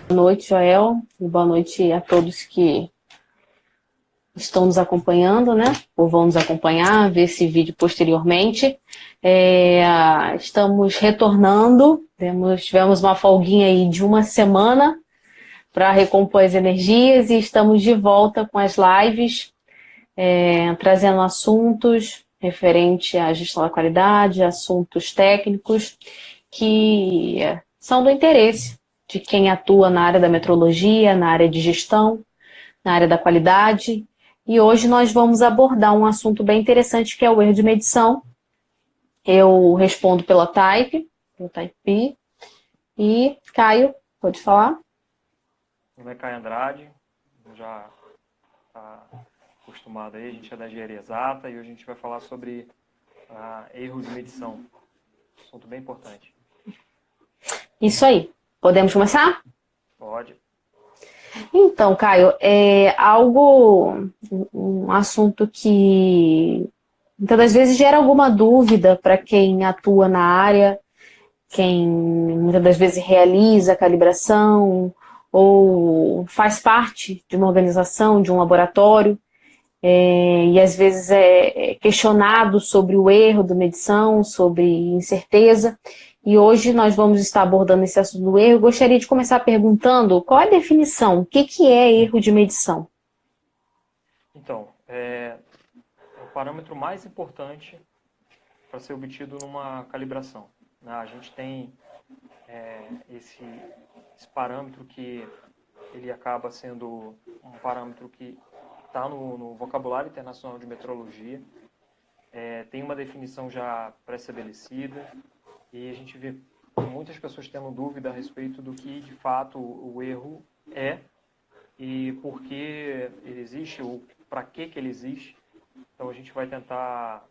Boa noite, Joel, e boa noite a todos que estão nos acompanhando, né? Ou vão nos acompanhar, ver esse vídeo posteriormente. Estamos retornando, tivemos uma folguinha aí de uma semana para recompor as energias e estamos de volta com as lives, trazendo assuntos referentes à gestão da qualidade, assuntos técnicos que são do interesse de quem atua na área da metrologia, na área de gestão, na área da qualidade. E hoje nós vamos abordar um assunto bem interessante que é o erro de medição. Eu respondo pelo Type, e Caio, pode falar? Meu nome é Caio Andrade, já está acostumado aí, a gente é da engenharia exata e hoje a gente vai falar sobre erro de medição, assunto bem importante. Isso aí, podemos começar? Pode. Então, Caio, um assunto que muitas das vezes gera alguma dúvida para quem atua na área, quem muitas das vezes realiza a calibração ou faz parte de uma organização, de um laboratório, e às vezes é questionado sobre o erro da medição, sobre incerteza. E hoje nós vamos estar abordando esse assunto do erro. Eu gostaria de começar perguntando qual é a definição, o que é erro de medição? Então, é o parâmetro mais importante para ser obtido numa calibração. A gente tem esse parâmetro que ele acaba sendo um parâmetro que está no vocabulário internacional de metrologia, tem uma definição já pré-estabelecida e a gente vê muitas pessoas tendo dúvida a respeito do que de fato o erro é e por que ele existe ou para que ele existe. Então a gente vai tentar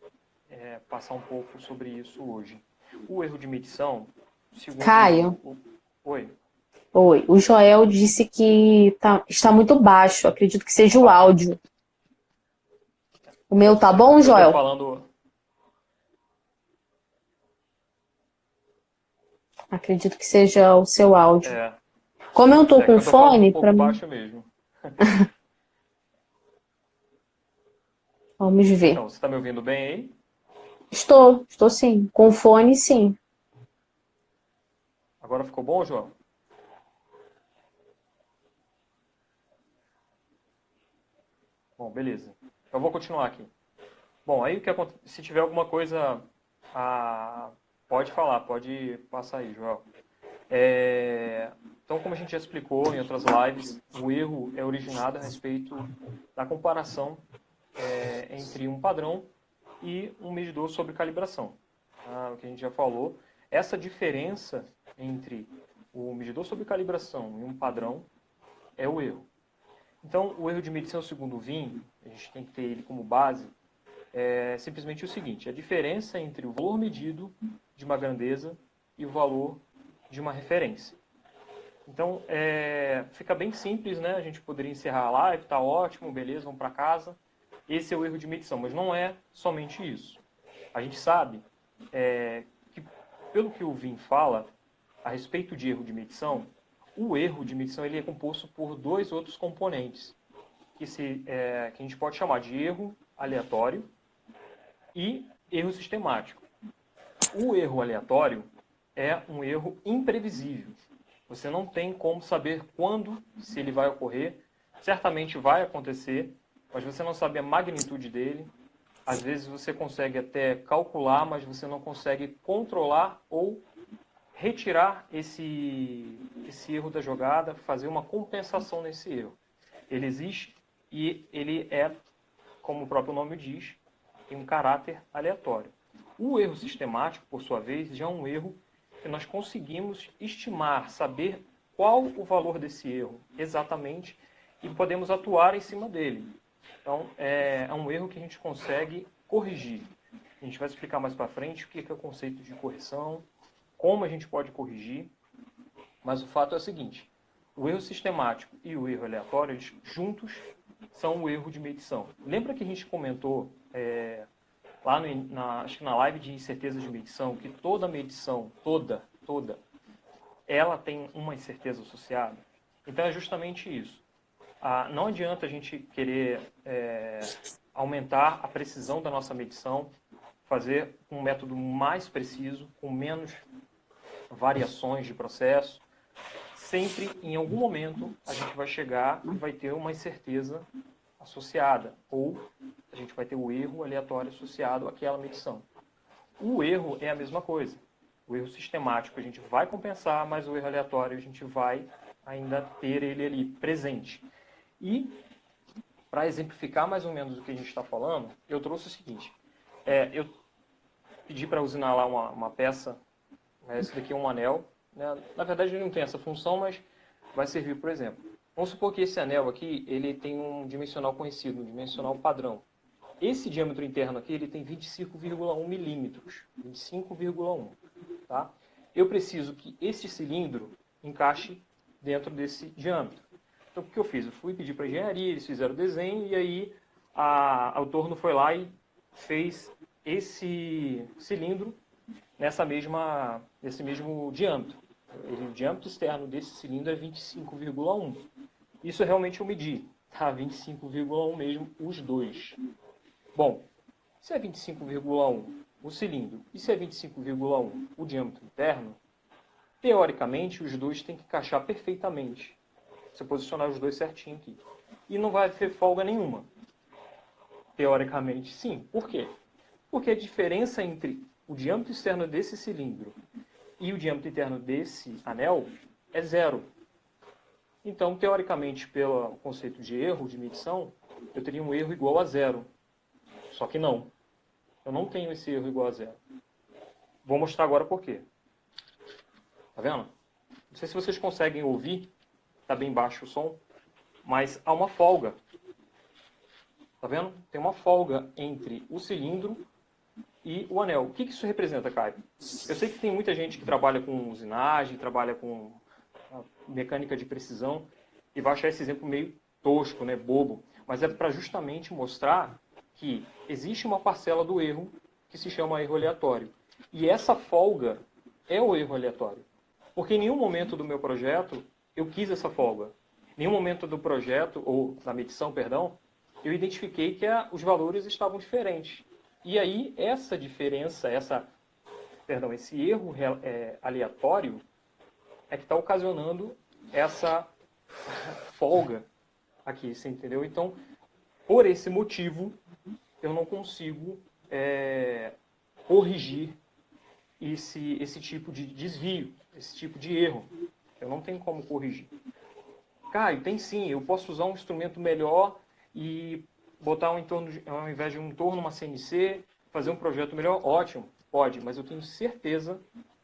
passar um pouco sobre isso hoje. O erro de medição, segundo... Caio? Oi? Oi, o Joel disse que está muito baixo, acredito que seja o áudio. O meu tá bom, Joel? Eu tô falando... Acredito que seja o seu áudio. Como eu tô com fone, para mim... baixo mesmo. Vamos ver. Então, você está me ouvindo bem aí? Estou sim. Com fone, sim. Agora ficou bom, João? Bom, beleza. Eu vou continuar aqui. Bom, aí se tiver alguma coisa, pode falar, pode passar aí, João. Então, como a gente já explicou em outras lives, o erro é originado a respeito da comparação entre um padrão e um medidor sobre calibração. O que a gente já falou, essa diferença entre o medidor sobre calibração e um padrão é o erro. Então, o erro de medição segundo o VIN, a gente tem que ter ele como base, é simplesmente o seguinte: a diferença entre o valor medido de uma grandeza e o valor de uma referência. Então, fica bem simples, né? A gente poderia encerrar a live, tá ótimo, beleza, vamos para casa. Esse é o erro de medição, mas não é somente isso. A gente sabe que, pelo que o VIN fala a respeito de erro de medição, o erro de medição ele é composto por dois outros componentes, que a gente pode chamar de erro aleatório e erro sistemático. O erro aleatório é um erro imprevisível. Você não tem como saber quando, se ele vai ocorrer. Certamente vai acontecer, mas você não sabe a magnitude dele. Às vezes você consegue até calcular, mas você não consegue controlar ou retirar esse erro da jogada, fazer uma compensação nesse erro. Ele existe e ele é, como o próprio nome diz, tem um caráter aleatório. O erro sistemático, por sua vez, já é um erro que nós conseguimos estimar, saber qual o valor desse erro exatamente e podemos atuar em cima dele. Então, é um erro que a gente consegue corrigir. A gente vai explicar mais para frente o que é o conceito de correção, como a gente pode corrigir, mas o fato é o seguinte: o erro sistemático e o erro aleatório, eles juntos, são o erro de medição. Lembra que a gente comentou lá acho que na live de incertezas de medição, que toda medição, toda, ela tem uma incerteza associada? Então é justamente isso. Não adianta a gente querer aumentar a precisão da nossa medição, fazer um método mais preciso, com menos variações de processo. Sempre, em algum momento, a gente vai chegar e vai ter uma incerteza associada, ou a gente vai ter o erro aleatório associado àquela medição. O erro é a mesma coisa. O erro sistemático a gente vai compensar, mas o erro aleatório a gente vai ainda ter ele ali presente. E, para exemplificar mais ou menos o que a gente está falando, eu trouxe o seguinte. Eu pedi para usinar lá uma peça, esse daqui é um anel. Né? Na verdade, ele não tem essa função, mas vai servir, por exemplo. Vamos supor que esse anel aqui ele tem um dimensional conhecido, um dimensional padrão. Esse diâmetro interno aqui ele tem 25,1 milímetros. 25,1. Tá? Eu preciso que este cilindro encaixe dentro desse diâmetro. Então, o que eu fiz? Eu fui pedir para a engenharia, eles fizeram o desenho, e aí o torno foi lá e fez esse cilindro nesse mesmo diâmetro. O diâmetro externo desse cilindro é 25,1. Isso realmente eu medi. Tá? 25,1 mesmo, os dois. Bom, se é 25,1 o cilindro e se é 25,1 o diâmetro interno, teoricamente os dois têm que encaixar perfeitamente. Você posicionar os dois certinho aqui. E não vai ter folga nenhuma. Teoricamente, sim. Por quê? Porque a diferença entre o diâmetro externo desse cilindro e o diâmetro interno desse anel é zero. Então, teoricamente, pelo conceito de erro de medição, eu teria um erro igual a zero. Só que não. Eu não tenho esse erro igual a zero. Vou mostrar agora por quê. Tá vendo? Não sei se vocês conseguem ouvir. Está bem baixo o som, mas há uma folga. Tá vendo? Tem uma folga entre o cilindro e o anel. O que isso representa, Caio? Eu sei que tem muita gente que trabalha com usinagem, trabalha com mecânica de precisão, e vai achar esse exemplo meio tosco, né, bobo. Mas é para justamente mostrar que existe uma parcela do erro que se chama erro aleatório. E essa folga é o erro aleatório. Porque em nenhum momento do meu projeto eu quis essa folga. Em nenhum momento do projeto, ou da medição, perdão, eu identifiquei que os valores estavam diferentes. E aí, essa diferença, esse erro aleatório, é que está ocasionando essa folga aqui, você entendeu? Então, por esse motivo, eu não consigo corrigir esse tipo de desvio, esse tipo de erro. Eu não tenho como corrigir. Caio, tem sim. Eu posso usar um instrumento melhor e botar ao invés de um torno, uma CNC, fazer um projeto melhor. Ótimo, pode. Mas eu tenho certeza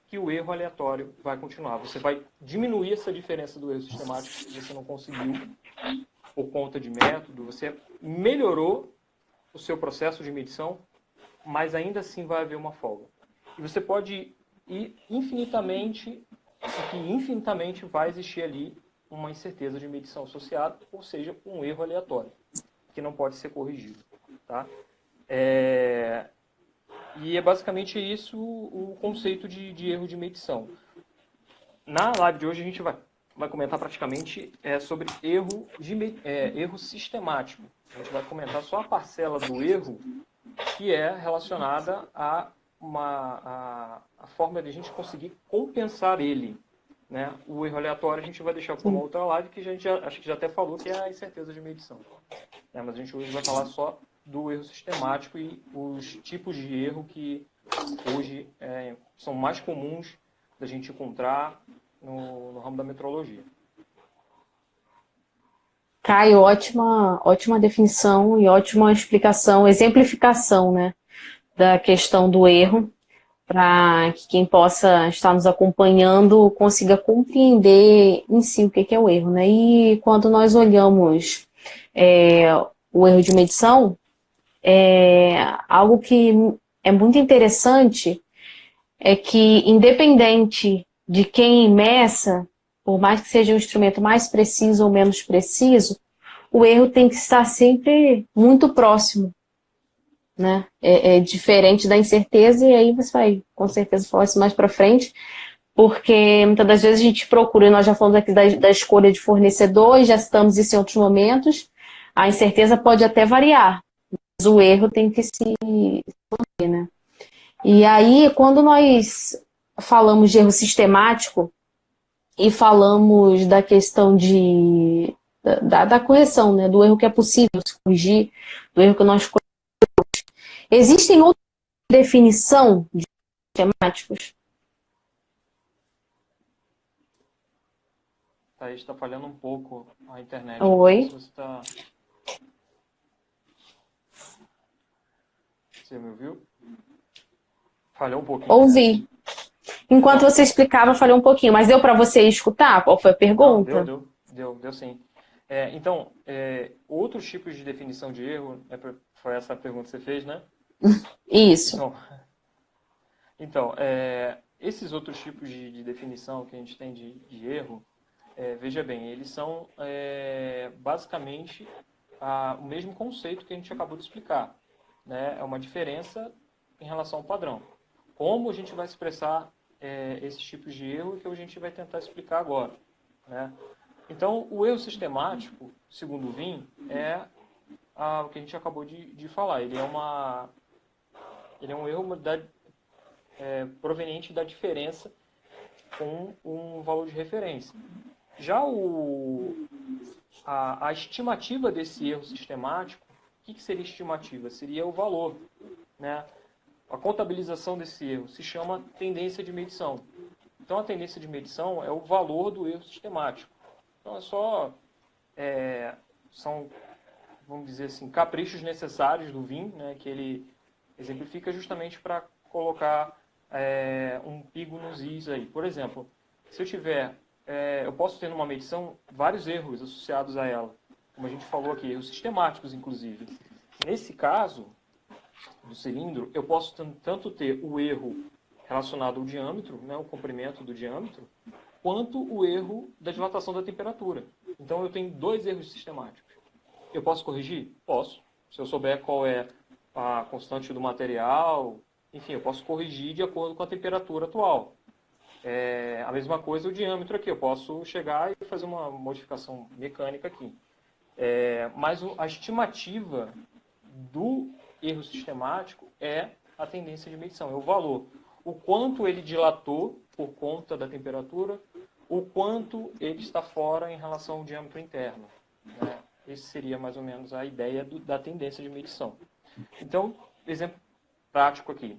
que o erro aleatório vai continuar. Você vai diminuir essa diferença do erro sistemático que você não conseguiu por conta de método. Você melhorou o seu processo de medição, mas ainda assim vai haver uma folga. E você pode ir infinitamente vai existir ali uma incerteza de medição associada, ou seja, um erro aleatório, que não pode ser corrigido. Tá? E é basicamente isso o conceito de erro de medição. Na live de hoje a gente vai comentar praticamente sobre erro sistemático. A gente vai comentar só a parcela do erro que é relacionada a forma de a gente conseguir compensar ele. Né? O erro aleatório a gente vai deixar para uma outra live, que a gente acho que já até falou, que é a incerteza de medição. Mas a gente hoje vai falar só do erro sistemático e os tipos de erro que hoje são mais comuns da gente encontrar no ramo da metrologia. Caio, ótima definição e ótima explicação, exemplificação, né, da questão do erro, para que quem possa estar nos acompanhando consiga compreender em si o que é o erro, né? E quando nós olhamos o erro de medição, algo que é muito interessante é que, independente de quem meça, por mais que seja um instrumento mais preciso ou menos preciso, o erro tem que estar sempre muito próximo, né? É diferente da incerteza, e aí você vai, com certeza, falar isso mais para frente, porque muitas das vezes a gente procura, e nós já falamos aqui da escolha de fornecedor, e já citamos isso em outros momentos, a incerteza pode até variar, mas o erro tem que se manter, né? E aí, quando nós falamos de erro sistemático e falamos da questão da correção, né, do erro que é possível se corrigir, do erro que nós corrigimos, existem outras definições de sistemáticos? Thaís, está falhando um pouco a internet. Oi. Não sei se você me ouviu? Falhou um pouquinho. Ouvi. Enquanto Não. você explicava, falei um pouquinho, mas deu para você escutar? Qual foi a pergunta? Não, deu sim. Então, outros tipos de definição de erro, foi essa a pergunta que você fez, né? Isso. Então, esses outros tipos de definição que a gente tem de erro, veja bem, eles são basicamente o mesmo conceito que a gente acabou de explicar, né? É uma diferença em relação ao padrão. Como a gente vai expressar esses tipos de erro que a gente vai tentar explicar agora, né? Então, o erro sistemático, segundo o Vim, é o que a gente acabou de falar. Ele é um erro proveniente da diferença com um valor de referência. Já a estimativa desse erro sistemático, o que seria estimativa? Seria o valor, né? A contabilização desse erro se chama tendência de medição. Então, a tendência de medição é o valor do erro sistemático. Então, são, vamos dizer assim, caprichos necessários do Vim, né, que ele exemplifica justamente para colocar um pigo nos is aí. Por exemplo, se eu posso ter numa medição vários erros associados a ela, como a gente falou aqui, erros sistemáticos, inclusive. Nesse caso do cilindro, eu posso tanto ter o erro relacionado ao diâmetro, né, o comprimento do diâmetro, quanto o erro da dilatação da temperatura. Então, eu tenho dois erros sistemáticos. Eu posso corrigir? Posso. Se eu souber qual é a constante do material, enfim, eu posso corrigir de acordo com a temperatura atual. A mesma coisa o diâmetro aqui. Eu posso chegar e fazer uma modificação mecânica aqui. Mas a estimativa do erro sistemático é a tendência de medição, é o valor. O quanto ele dilatou por conta da temperatura, o quanto ele está fora em relação ao diâmetro interno, né? Esse seria mais ou menos a ideia da tendência de medição. Então, exemplo prático aqui.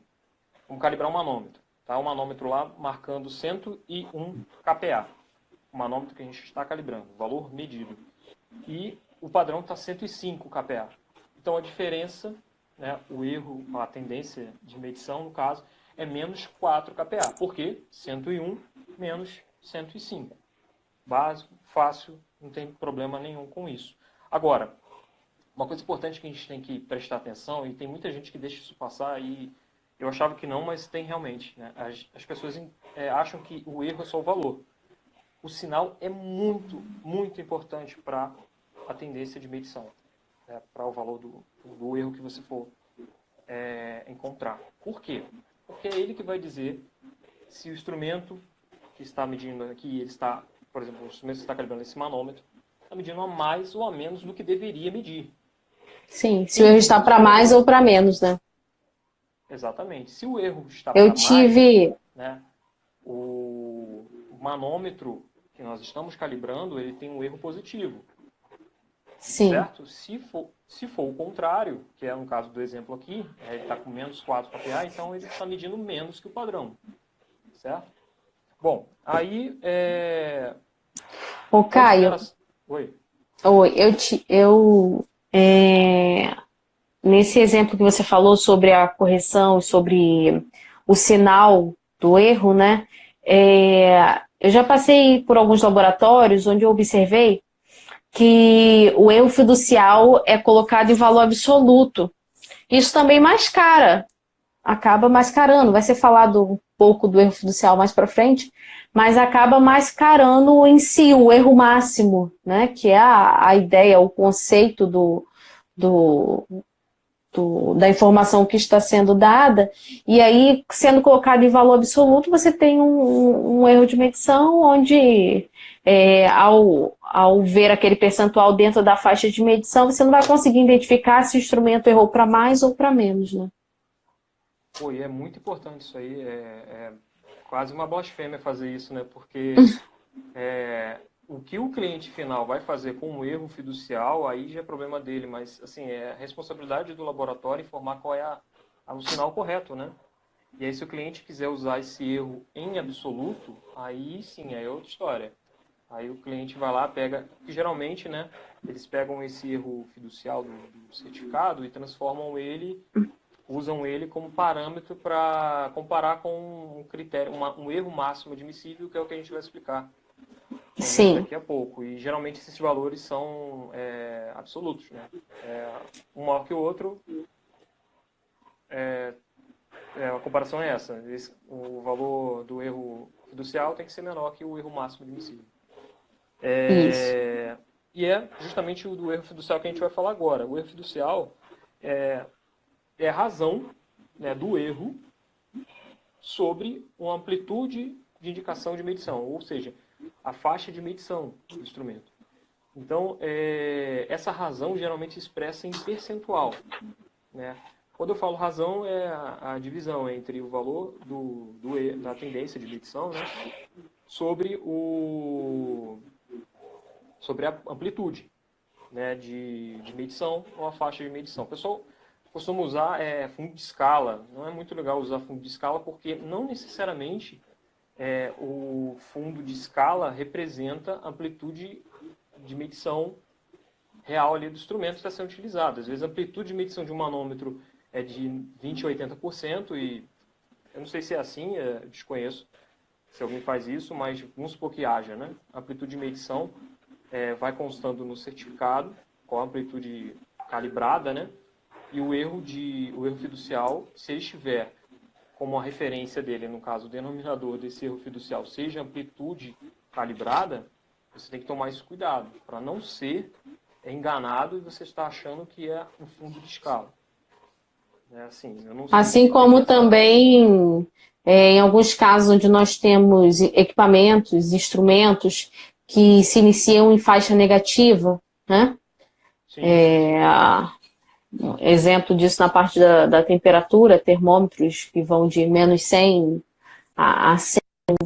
Vamos calibrar um manômetro. Tá? Um manômetro lá marcando 101 kPa. O manômetro que a gente está calibrando, o valor medido. E o padrão está 105 kPa. Então, a diferença, né, o erro, a tendência de medição, no caso, é menos 4 kPa. Por quê? 101 menos 105. Básico, fácil, não tem problema nenhum com isso. Agora, uma coisa importante que a gente tem que prestar atenção, e tem muita gente que deixa isso passar, e eu achava que não, mas tem realmente, né? As pessoas acham que o erro é só o valor. O sinal é muito, muito importante para a tendência de medição, né? Para o valor do erro que você for encontrar. Por quê? Porque é ele que vai dizer se o instrumento que está medindo aqui, ele está, por exemplo, o instrumento que está calibrando esse manômetro, está medindo a mais ou a menos do que deveria medir. Sim, se o erro está para mais ou para menos, né? Exatamente. Se o erro está para mais, né, o manômetro que nós estamos calibrando, ele tem um erro positivo. Sim. Certo? Se for o contrário, que é no caso do exemplo aqui, ele está com menos 4 kPa, então ele está medindo menos que o padrão. Certo? Bom, aí... Ô, Caio. Oi. Oi, nesse exemplo que você falou sobre a correção, sobre o sinal do erro, né? Eu já passei por alguns laboratórios onde eu observei que o erro fiducial é colocado em valor absoluto. Isso também mascara, acaba mascarando. Vai ser falado um pouco do erro fiducial mais para frente, mas acaba mascarando em si o erro máximo, né? Que é a ideia, o conceito da informação que está sendo dada, e aí, sendo colocado em valor absoluto, você tem um erro de medição, onde, ao ver aquele percentual dentro da faixa de medição, você não vai conseguir identificar se o instrumento errou para mais ou para menos, né? Pô, e é muito importante isso aí, é quase uma blasfêmia fazer isso, né? Porque o que o cliente final vai fazer com um erro fiducial, aí já é problema dele, mas assim, é a responsabilidade do laboratório informar qual é o sinal correto, né? E aí se o cliente quiser usar esse erro em absoluto, aí sim, aí é outra história. Aí o cliente vai lá, pega, que geralmente, né, eles pegam esse erro fiducial do certificado e transformam ele, usam ele como parâmetro para comparar com um critério, um erro máximo admissível, que é o que a gente vai explicar Sim. daqui a pouco. E geralmente esses valores são absolutos, né? Um maior que o outro, a comparação é essa. O valor do erro fiducial tem que ser menor que o erro máximo admissível. Isso. E é justamente o do erro fiducial que a gente vai falar agora. O erro fiducial é a razão, né, do erro sobre uma amplitude de indicação de medição, ou seja, a faixa de medição do instrumento. Então, essa razão geralmente se expressa em percentual, né? Quando eu falo razão, é a divisão entre o valor da tendência de medição, né, sobre a amplitude, né, de medição ou a faixa de medição. O pessoal costuma usar fundo de escala. Não é muito legal usar fundo de escala porque não necessariamente o fundo de escala representa a amplitude de medição real ali do instrumento que está sendo utilizado. Às vezes a amplitude de medição de um manômetro é de 20% a 80% e eu não sei se é assim, desconheço se alguém faz isso, mas vamos supor que haja, né? A amplitude de medição vai constando no certificado, qual a amplitude calibrada, né? E o erro fiducial, se ele estiver como a referência dele, no caso, o denominador desse erro fiducial, seja amplitude calibrada, você tem que tomar esse cuidado, para não ser enganado e você está achando que é um fundo de escala. Assim, eu não sei Assim se tem como essa... também, em alguns casos onde nós temos equipamentos, instrumentos que se iniciam em faixa negativa, né? Sim, sim. Exemplo disso na parte da temperatura, termômetros que vão de -100 a 100.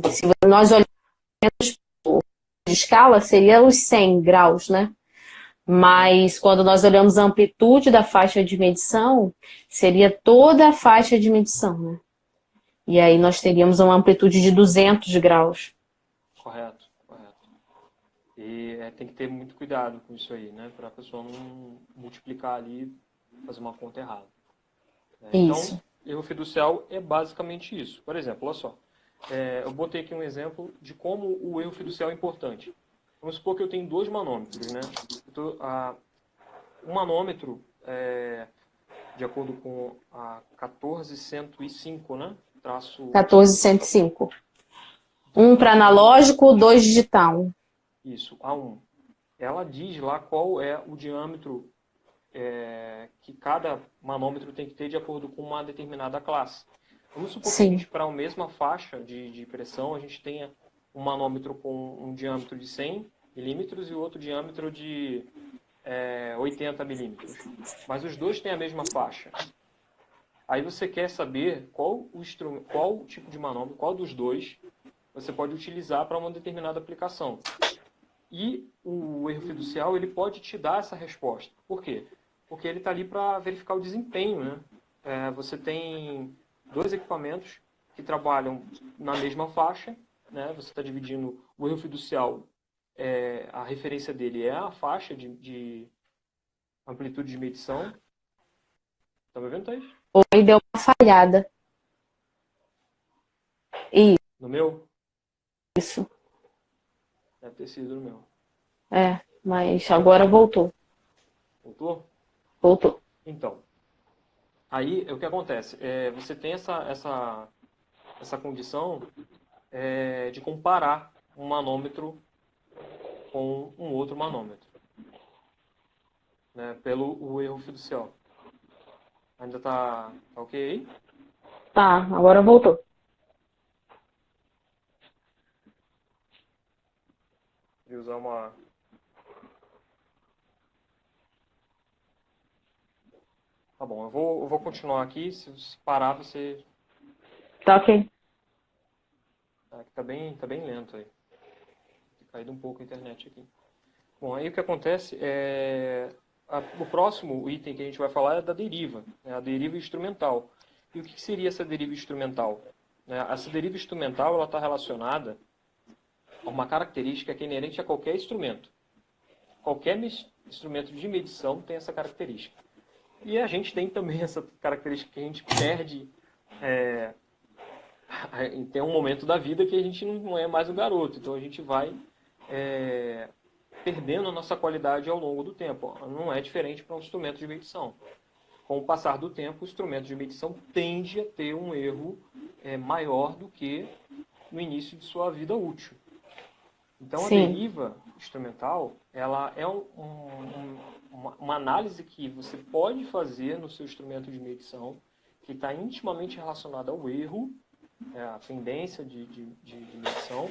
Se nós olharmos de escala, seria os 100 graus, né? Mas quando nós olhamos a amplitude da faixa de medição, seria toda a faixa de medição, né? E aí nós teríamos uma amplitude de 200 graus. Correto, correto. E tem que ter muito cuidado com isso aí, né? Para a pessoa não multiplicar ali e fazer uma conta errada. Então, Isso. erro fiducial é basicamente isso. Por exemplo, olha só. Eu botei aqui um exemplo de como o erro fiducial é importante. Vamos supor que eu tenho dois manômetros, né? Um manômetro, de acordo com a 14105, né? Traço 14105. Um para traço 1, analógico, dois digital. isso, A1. Ela diz lá qual é o diâmetro que cada manômetro tem que ter de acordo com uma determinada classe. Vamos supor que a Sim. gente, para a mesma faixa de pressão, a gente tenha um manômetro com um diâmetro de 100 milímetros e outro diâmetro de 80 milímetros. Mas os dois têm a mesma faixa. Aí você quer saber qual tipo de manômetro, qual dos dois você pode utilizar para uma determinada aplicação. E o erro fiducial ele pode te dar essa resposta. Por quê? Porque ele está ali para verificar o desempenho, né? Você tem dois equipamentos que trabalham na mesma faixa, né? Você está dividindo o erro fiducial, a referência dele é a faixa de amplitude de medição. Tá me vendo, Thaís? Oi, deu uma falhada. No meu? Isso. Deve ter sido no meu. Mas agora voltou. Voltou? Voltou. Então, aí o que acontece? Você tem essa condição de comparar um manômetro com um outro manômetro, né, pelo o erro fiducial. Ainda tá ok? Tá, agora voltou. Vou usar uma... Tá bom, eu vou continuar aqui. Se parar, você... Tá ok. Tá bem lento aí. Tem caído um pouco a internet aqui. Bom, aí o que acontece é... O próximo item que a gente vai falar é da deriva, né? A deriva instrumental. E o que seria essa deriva instrumental? Essa deriva instrumental está relacionada a uma característica que é inerente a qualquer instrumento. Qualquer instrumento de medição tem essa característica. E a gente tem também essa característica que a gente perde. Tem um momento da vida que a gente não é mais um garoto, então a gente vai perdendo a nossa qualidade ao longo do tempo. Não é diferente para um instrumento de medição. Com o passar do tempo, o instrumento de medição tende a ter um erro maior do que no início de sua vida útil. Então, a Sim. deriva instrumental, ela é uma análise que você pode fazer no seu instrumento de medição, que está intimamente relacionada ao erro, a tendência de medição,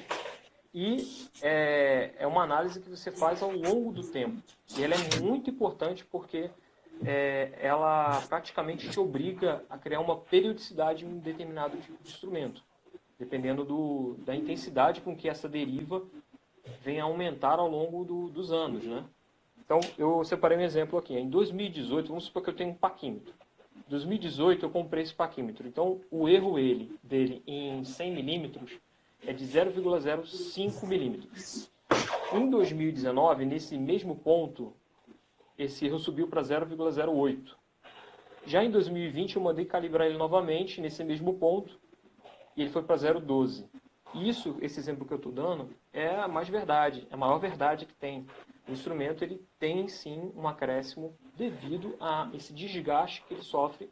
e é uma análise que você faz ao longo do tempo. E ela é muito importante porque ela praticamente te obriga a criar uma periodicidade em um determinado tipo de instrumento, dependendo da intensidade com que essa deriva vem a aumentar ao longo dos anos, né? Então, eu separei um exemplo aqui. Em 2018, vamos supor que eu tenho um paquímetro. Em 2018, eu comprei esse paquímetro. Então, o erro dele em 100 milímetros é de 0,05 milímetros. Em 2019, nesse mesmo ponto, esse erro subiu para 0,08. Já em 2020, eu mandei calibrar ele novamente, nesse mesmo ponto, e ele foi para 0,12. Esse exemplo que eu estou dando, é a mais verdade, é a maior verdade que tem. O instrumento ele tem sim um acréscimo devido a esse desgaste que ele sofre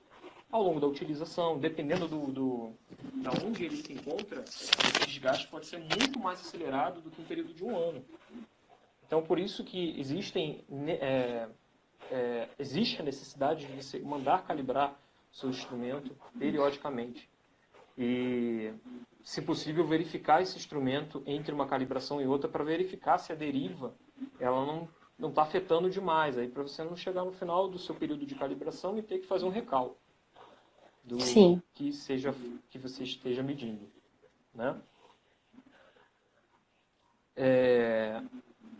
ao longo da utilização. Dependendo da onde ele se encontra, esse desgaste pode ser muito mais acelerado do que um período de um ano. Então, por isso que existe a necessidade de você mandar calibrar o seu instrumento periodicamente. E, se possível, verificar esse instrumento entre uma calibração e outra para verificar se a deriva ela não está afetando demais, aí para você não chegar no final do seu período de calibração e ter que fazer um recall do Sim. que você esteja medindo, né?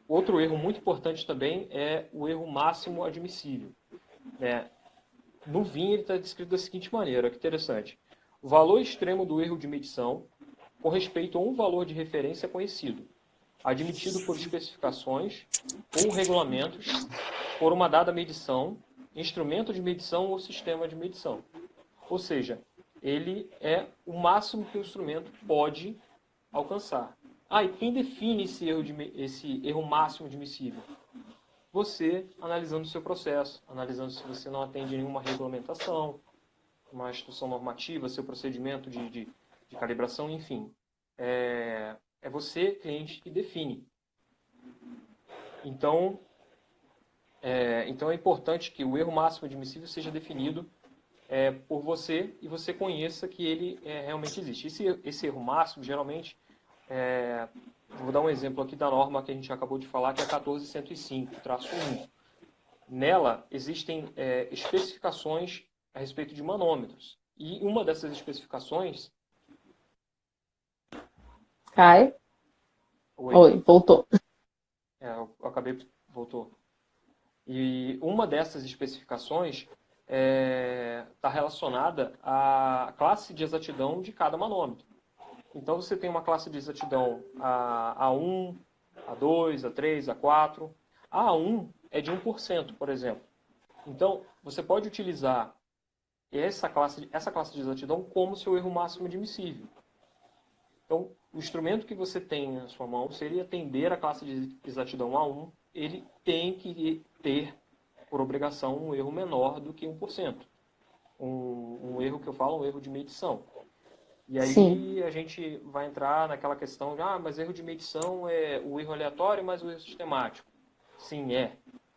Outro erro muito importante também é o erro máximo admissível. No VIN ele está descrito da seguinte maneira, que interessante. O valor extremo do erro de medição com respeito a um valor de referência conhecido, admitido por especificações ou regulamentos por uma dada medição, instrumento de medição ou sistema de medição. Ou seja, ele é o máximo que o instrumento pode alcançar. E quem define esse erro máximo admissível? Você analisando o seu processo, analisando se você não atende nenhuma regulamentação, uma instrução normativa, seu procedimento de calibração, enfim. É você, cliente, que define. Então é importante que o erro máximo admissível seja definido por você e você conheça que ele realmente existe. Esse erro máximo, geralmente, vou dar um exemplo aqui da norma que a gente acabou de falar, que é a 14105-1. Nela existem especificações a respeito de manômetros. E uma dessas especificações... Cai. Oi, voltou. Eu acabei... Voltou. E uma dessas especificações está relacionada à classe de exatidão de cada manômetro. Então, você tem uma classe de exatidão A1, A2, A3, A4. A A1 é de 1%, por exemplo. Então, você pode utilizar essa classe de exatidão como seu erro máximo admissível. Então, o instrumento que você tem na sua mão, se ele atender a classe de exatidão A1, ele tem que ter, por obrigação, um erro menor do que 1%. Um erro que eu falo, um erro de medição. E aí Sim. A gente vai entrar naquela questão de, mas erro de medição é o erro aleatório, mas o erro sistemático. Sim, é.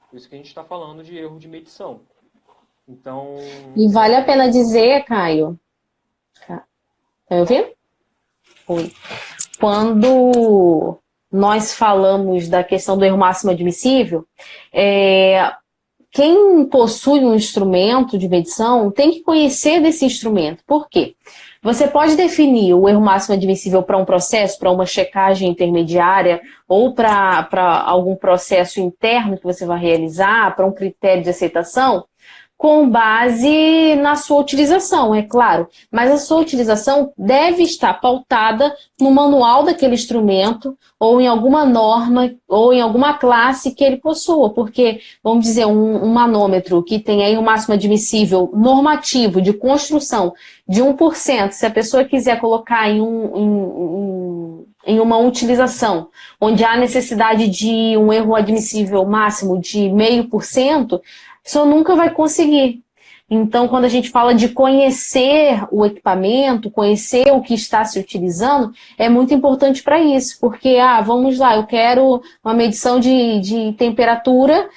Por isso que a gente está falando de erro de medição. Então, E vale a pena dizer, Caio, tá me ouvindo? Oi. Quando nós falamos da questão do erro máximo admissível, quem possui um instrumento de medição tem que conhecer desse instrumento. Por quê? Você pode definir o erro máximo admissível para um processo, para uma checagem intermediária, ou para algum processo interno que você vai realizar, para um critério de aceitação, com base na sua utilização, é claro. Mas a sua utilização deve estar pautada no manual daquele instrumento, ou em alguma norma, ou em alguma classe que ele possua. Porque, vamos dizer, um manômetro que tem aí o máximo admissível normativo de construção de 1%, se a pessoa quiser colocar em uma utilização onde há necessidade de um erro admissível máximo de 0,5%, você nunca vai conseguir. Então, quando a gente fala de conhecer o equipamento, conhecer o que está se utilizando, é muito importante para isso, porque, vamos lá, eu quero uma medição de temperatura,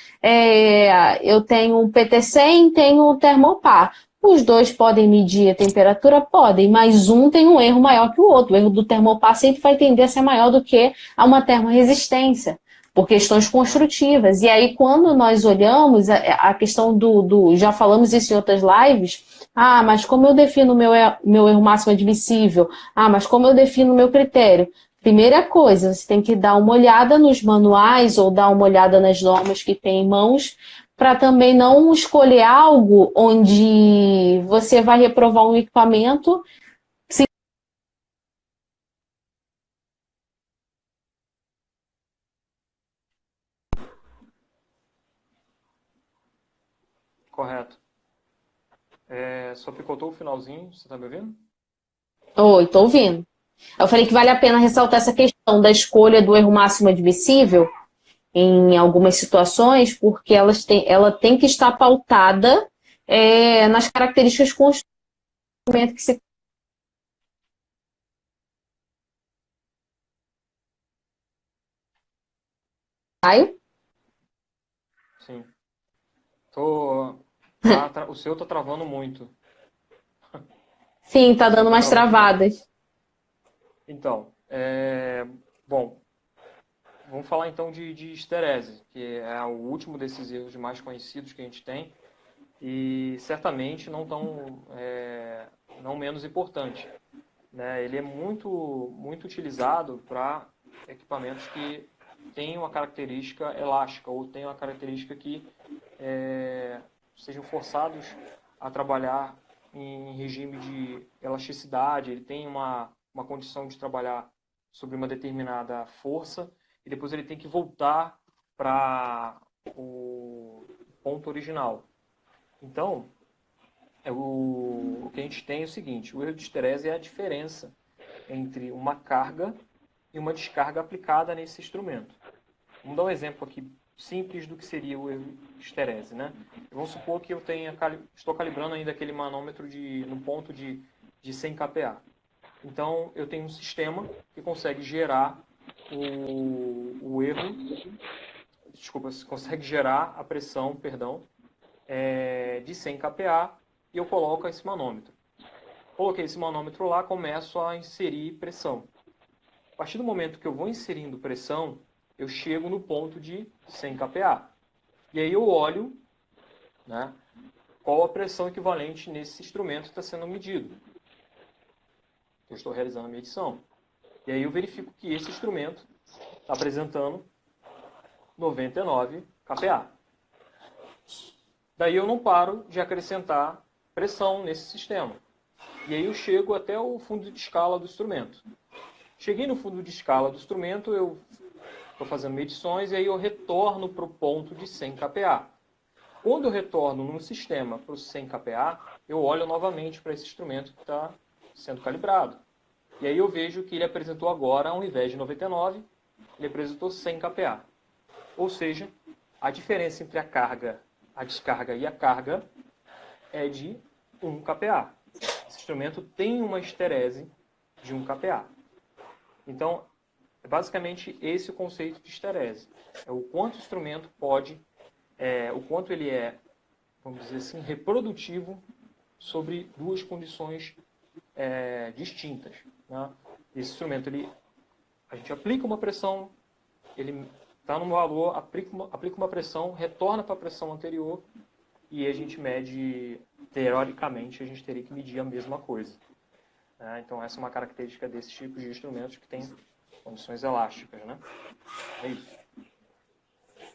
eu tenho o PT100 e tenho o Thermopar. Os dois podem medir a temperatura? Podem, mas um tem um erro maior que o outro. O erro do Thermopar sempre vai tender a ser maior do que a uma termorresistência, por questões construtivas. E aí, quando nós olhamos a questão já falamos isso em outras lives, mas como eu defino meu erro máximo admissível? Mas como eu defino o meu critério? Primeira coisa, você tem que dar uma olhada nos manuais ou dar uma olhada nas normas que tem em mãos, para também não escolher algo onde você vai reprovar um equipamento. correto. Só picotou o finalzinho, você está me ouvindo? Oi, estou ouvindo. Eu falei que vale a pena ressaltar essa questão da escolha do erro máximo admissível em algumas situações, porque ela tem que estar pautada nas características com o instrumento que se cai. Sim. O seu tá travando muito. Sim, está O seu dando tá umas travando muito. travadas. Então, bom, vamos falar então de esterese, que é o último desses erros mais conhecidos que a gente tem e certamente não menos importante, né? Ele é muito utilizado para equipamentos que têm uma característica elástica ou têm uma característica que sejam forçados a trabalhar em regime de elasticidade. Ele tem uma condição de trabalhar sobre uma determinada força e depois ele tem que voltar para o ponto original. Então, o que a gente tem é o seguinte: o erro de esterese é a diferença entre uma carga e uma descarga aplicada nesse instrumento. Vamos dar um exemplo aqui simples do que seria o erro de esterese, né? Vamos supor que eu estou calibrando ainda aquele manômetro no ponto de 100 kPa. Então, eu tenho um sistema que consegue gerar o erro, consegue gerar a pressão, de 100 kPa e eu coloco esse manômetro. Coloquei esse manômetro lá, começo a inserir pressão. A partir do momento que eu vou inserindo pressão, eu chego no ponto de 100 kPa. E aí eu olho, né, qual a pressão equivalente nesse instrumento que está sendo medido. Eu estou realizando a medição. E aí eu verifico que esse instrumento está apresentando 99 kPa. Daí eu não paro de acrescentar pressão nesse sistema. E aí eu chego até o fundo de escala do instrumento. Cheguei no fundo de escala do instrumento, eu estou fazendo medições e aí eu retorno para o ponto de 100 kPa. Quando eu retorno no sistema para os 100 kPa, eu olho novamente para esse instrumento que está sendo calibrado. E aí eu vejo que ele apresentou agora, ao invés de 99, ele apresentou 100 kPa. Ou seja, a diferença entre a descarga e a carga é de 1 kPa. Esse instrumento tem uma esterese de 1 kPa. Então, é basicamente esse o conceito de esterese. É o quanto o instrumento o quanto ele é vamos dizer assim, reprodutivo sobre duas condições distintas. Né? Esse instrumento, a gente aplica uma pressão, ele está num valor, aplica uma pressão, retorna para a pressão anterior e a gente mede, teoricamente, a gente teria que medir a mesma coisa. Né? Então, essa é uma característica desse tipo de instrumentos que tem condições elásticas. Né? É isso.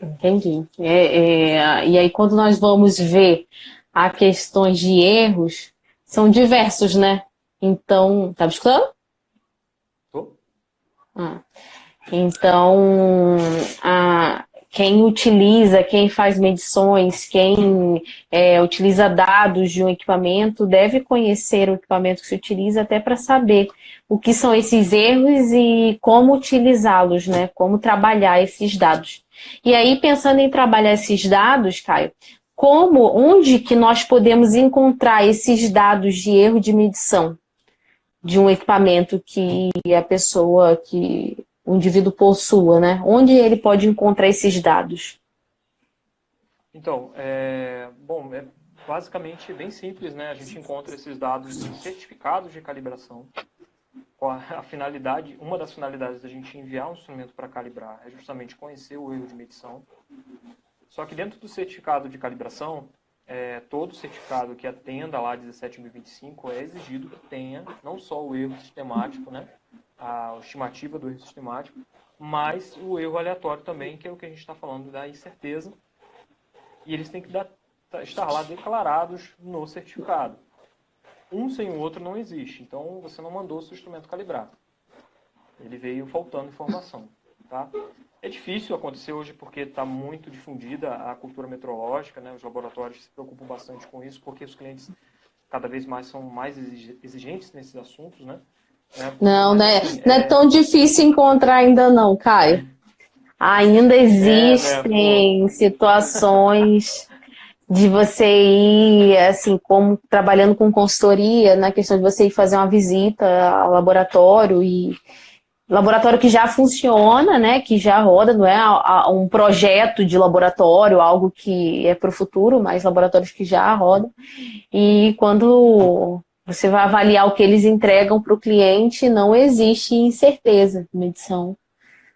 Entendi. E aí, quando nós vamos ver a questões de erros, são diversos, né? Então, tá me escutando? Tô? Ah. Então, quem utiliza, quem faz medições, quem utiliza dados de um equipamento, deve conhecer o equipamento que se utiliza até para saber o que são esses erros e como utilizá-los, né? Como trabalhar esses dados. E aí, pensando em trabalhar esses dados, Caio, onde que nós podemos encontrar esses dados de erro de medição de um equipamento que o indivíduo possua, né? Onde ele pode encontrar esses dados? Então, basicamente bem simples, né? A gente encontra esses dados em certificados de calibração. A finalidade, uma das finalidades da gente enviar um instrumento para calibrar é justamente conhecer o erro de medição. Só que dentro do certificado de calibração, todo certificado que atenda lá 17025 é exigido que tenha não só o erro sistemático, né? A estimativa do erro sistemático, mas o erro aleatório também, que é o que a gente está falando da incerteza. E eles têm que estar lá declarados no certificado. Um sem o outro não existe, então você não mandou o seu instrumento calibrar. Ele veio faltando informação. Tá? É difícil acontecer hoje porque está muito difundida a cultura metrológica, né? Os laboratórios se preocupam bastante com isso, porque os clientes cada vez mais são mais exigentes nesses assuntos, né? Não, Mas, né? assim, Não é tão difícil encontrar ainda não, Caio. Ainda pô, existem situações de você ir, assim, como trabalhando com consultoria, na questão de você ir fazer uma visita ao laboratório e laboratório que já funciona, né, que já roda, não é um projeto de laboratório, algo que é para o futuro, mas laboratórios que já rodam. E quando você vai avaliar o que eles entregam para o cliente, não existe incerteza de medição.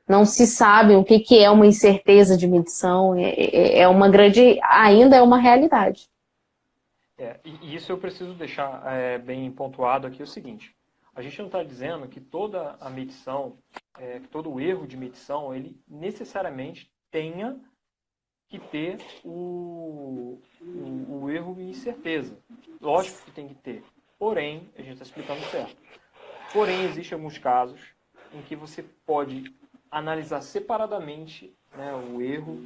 Não se sabe o que é uma incerteza de medição. Ainda é uma realidade. E isso eu preciso deixar bem pontuado aqui o seguinte. A gente não está dizendo que toda a medição, que todo o erro de medição, ele necessariamente tenha que ter o erro e incerteza. Lógico que tem que ter. Porém, a gente está explicando certo. Porém, existem alguns casos em que você pode analisar separadamente, né, o erro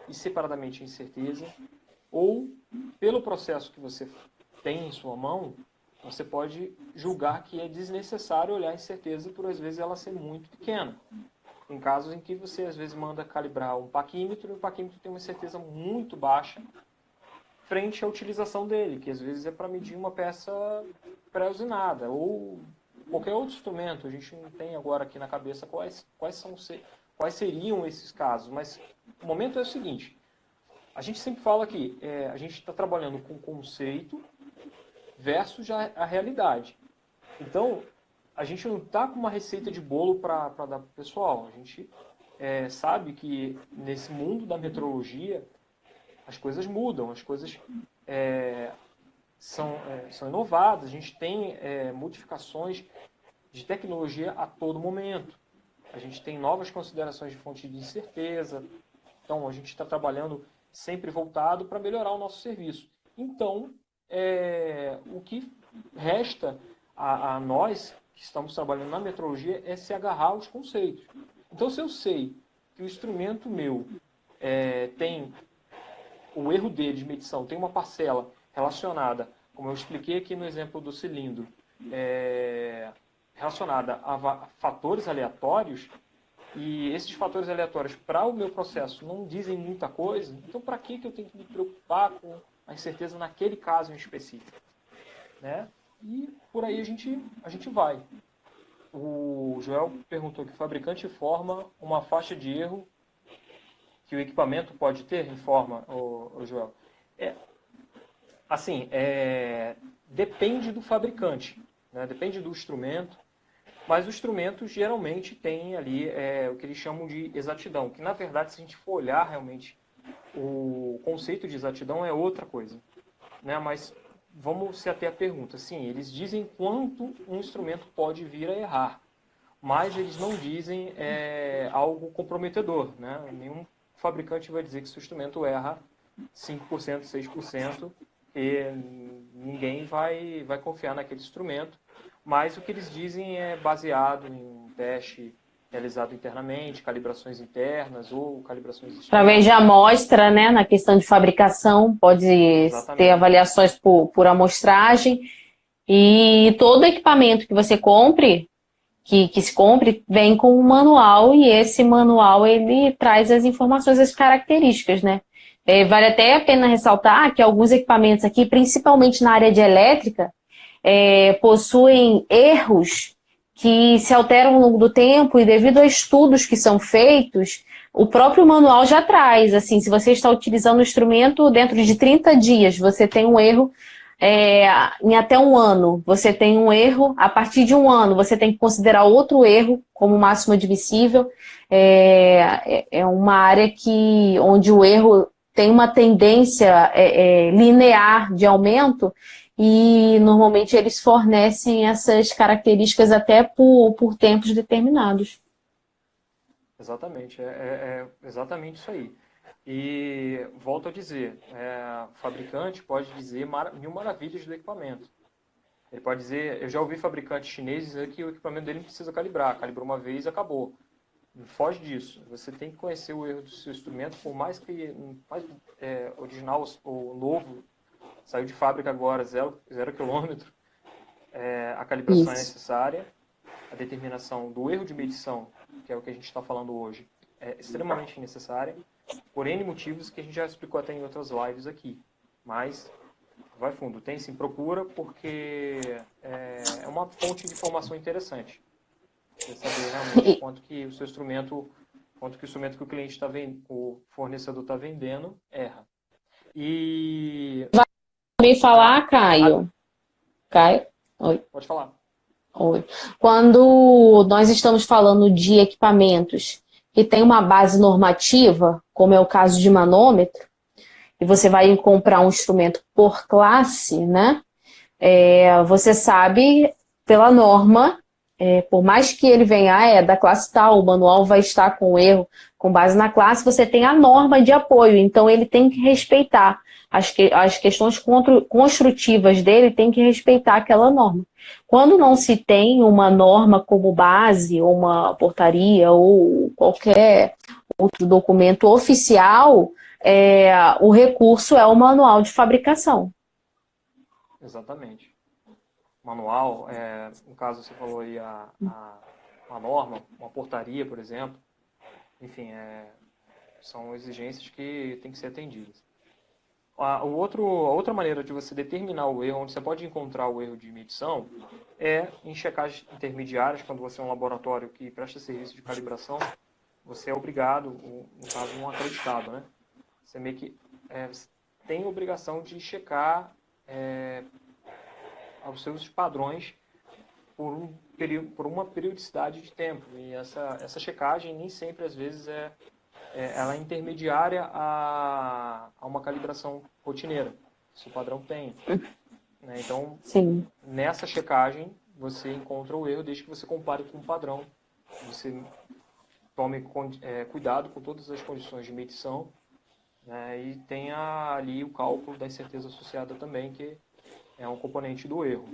e separadamente a incerteza, ou pelo processo que você tem em sua mão, você pode julgar que é desnecessário olhar a incerteza por às vezes ela ser muito pequena. Tem casos em que você às vezes manda calibrar um paquímetro e o paquímetro tem uma incerteza muito baixa frente à utilização dele, que às vezes é para medir uma peça pré-usinada ou qualquer outro instrumento. A gente não tem agora aqui na cabeça quais seriam esses casos, mas o momento é o seguinte: a gente sempre fala que a gente está trabalhando com conceito versus a realidade. Então, a gente não está com uma receita de bolo para dar para o pessoal. A gente sabe que nesse mundo da metrologia as coisas mudam, as coisas são inovadas, a gente tem modificações de tecnologia a todo momento. A gente tem novas considerações de fonte de incerteza. Então, a gente está trabalhando sempre voltado para melhorar o nosso serviço. Então, o que resta a nós que estamos trabalhando na metrologia é se agarrar aos conceitos. Então, se eu sei que o instrumento meu tem o erro dele de medição, tem uma parcela relacionada, como eu expliquei aqui no exemplo do cilindro, relacionada a fatores aleatórios, e esses fatores aleatórios para o meu processo não dizem muita coisa, então para que eu tenho que me preocupar com a incerteza naquele caso em específico? Né? E por aí a gente vai. O Joel perguntou que o fabricante informa uma faixa de erro que o equipamento pode ter, informa, o Joel. Assim, depende do fabricante, né? Depende do instrumento, mas o instrumento geralmente tem ali o que eles chamam de exatidão, que na verdade, se a gente for olhar realmente, o conceito de exatidão é outra coisa, né? Mas vamos se ater à pergunta. Sim, eles dizem quanto um instrumento pode vir a errar, mas eles não dizem algo comprometedor, né? Nenhum fabricante vai dizer que seu instrumento erra 5%, 6%, e ninguém vai confiar naquele instrumento, mas o que eles dizem é baseado em um teste realizado internamente, calibrações internas ou calibrações Através de externas. amostra, né, na questão de fabricação, pode ter Exatamente. avaliações por amostragem. E todo equipamento que você compre, que se compre, vem com um manual, e esse manual ele traz as informações, as características, né? Vale até a pena ressaltar que alguns equipamentos aqui, principalmente na área de elétrica, possuem erros que se alteram ao longo do tempo, e devido a estudos que são feitos, o próprio manual já traz, assim, se você está utilizando o instrumento dentro de 30 dias, você tem um erro em até um ano, você tem um erro, a partir de um ano você tem que considerar outro erro como máximo admissível. É uma área onde o erro tem uma tendência linear de aumento, e normalmente eles fornecem essas características até por tempos determinados. Exatamente, exatamente isso aí. E volto a dizer, o fabricante pode dizer mil maravilhas do equipamento. Ele pode dizer, eu já ouvi fabricantes chineses dizer que o equipamento dele não precisa calibrar, calibrou uma vez e acabou. Não foge disso. Você tem que conhecer o erro do seu instrumento, por mais que original ou novo, saiu de fábrica agora, zero quilômetro, a calibração é Isso. necessária, a determinação do erro de medição, que é o que a gente está falando hoje, é extremamente necessária, por N motivos que a gente já explicou até em outras lives aqui. Mas vai fundo, tem sim, procura, porque é uma fonte de informação interessante. Você saber realmente quanto que o seu instrumento, quanto que o instrumento que o cliente está vendendo, o fornecedor está vendendo, erra. E Também falar, Caio. Caio? Oi. pode falar. Oi. Quando nós estamos falando de equipamentos que tem uma base normativa, como é o caso de manômetro, e você vai comprar um instrumento por classe, né? Você sabe pela norma, por mais que ele venha, da classe tal, o manual vai estar com erro, com base na classe, você tem a norma de apoio, então ele tem que respeitar. As questões construtivas dele tem que respeitar aquela norma. Quando não se tem uma norma como base, ou uma portaria, ou qualquer outro documento oficial, o recurso é o manual de fabricação. Exatamente. Manual, no caso você falou aí uma norma, uma portaria, por exemplo, enfim, são exigências que têm que ser atendidas. A outra maneira de você determinar o erro, onde você pode encontrar o erro de medição, é em checagens intermediárias, quando você é um laboratório que presta serviço de calibração, você é obrigado, no caso um acreditado, né? Você meio que tem a obrigação de checar os seus padrões por uma periodicidade de tempo. E essa checagem nem sempre, às vezes, ela é intermediária a uma calibração rotineira, se o padrão tem. Né? Então, Sim. nessa checagem, você encontra o erro desde que você compare com o padrão. Você tome cuidado com todas as condições de medição, né? E tenha ali o cálculo da incerteza associada também, que é um componente do erro.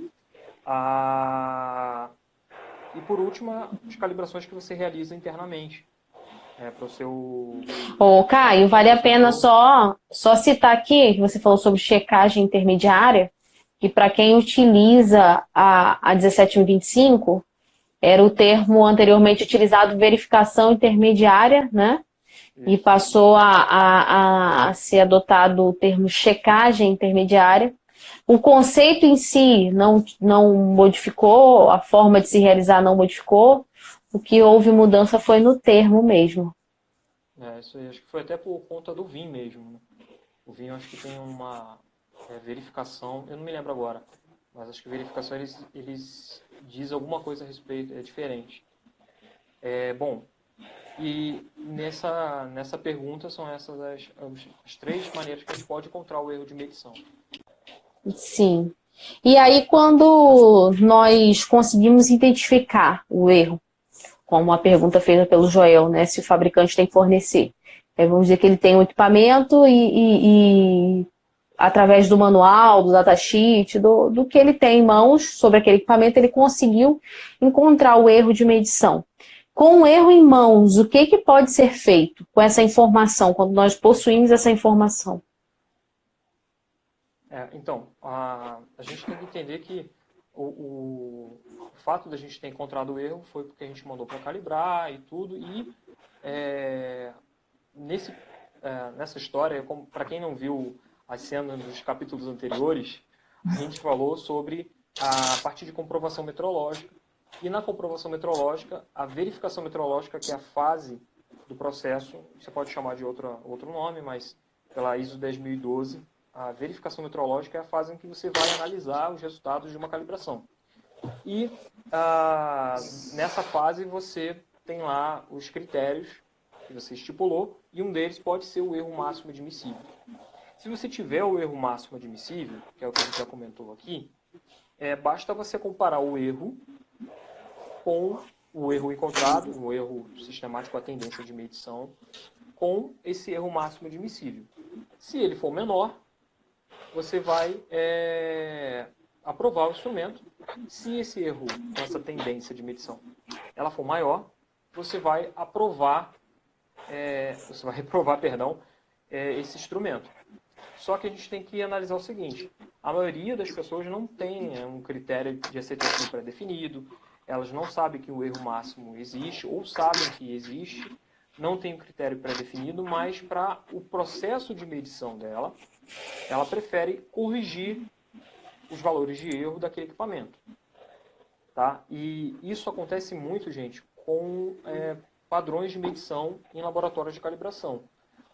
E por último, as calibrações que você realiza internamente. Para o seu... Caio, vale a pena só citar aqui, que você falou sobre checagem intermediária, que para quem utiliza a 17125, era o termo anteriormente utilizado, verificação intermediária, né? Isso. E passou a ser adotado o termo checagem intermediária. O conceito em si não modificou, a forma de se realizar não modificou, o que houve mudança foi no termo mesmo. Isso aí, acho que foi até por conta do VIN mesmo, né? O VIN, acho que tem verificação, eu não me lembro agora, mas acho que verificação eles diz alguma coisa a respeito, é diferente. Bom, e nessa pergunta são essas as três maneiras que a gente pode encontrar o erro de medição. Sim. E aí, quando nós conseguimos identificar o erro, como a pergunta feita pelo Joel, né, se o fabricante tem que fornecer. Vamos dizer que ele tem um equipamento e através do manual, do datasheet, do que ele tem em mãos sobre aquele equipamento, ele conseguiu encontrar o erro de medição. Com o erro em mãos, o que pode ser feito com essa informação, quando nós possuímos essa informação? Então, a gente tem que entender que o fato da gente ter encontrado o erro foi porque a gente mandou para calibrar e tudo, e nessa história, para quem não viu as cenas dos capítulos anteriores, a gente falou sobre a parte de comprovação metrológica, e na comprovação metrológica, a verificação metrológica, que é a fase do processo, você pode chamar de outro nome, mas pela ISO 10012, a verificação metrológica é a fase em que você vai analisar os resultados de uma calibração. E nessa fase você tem lá os critérios que você estipulou, e um deles pode ser o erro máximo admissível. Se você tiver o erro máximo admissível, que é o que a gente já comentou aqui, basta você comparar o erro com o erro encontrado, o erro sistemático, a tendência de medição, com esse erro máximo admissível. Se ele for menor, você vai aprovar o instrumento. Se esse erro, com essa tendência de medição, ela for maior, você vai reprovar, esse instrumento. Só que a gente tem que analisar o seguinte: a maioria das pessoas não tem um critério de aceitação pré-definido, elas não sabem que o erro máximo existe, ou sabem que existe, não tem um critério pré-definido, mas para o processo de medição dela, ela prefere corrigir os valores de erro daquele equipamento. Tá? E isso acontece muito, gente, com padrões de medição em laboratórios de calibração.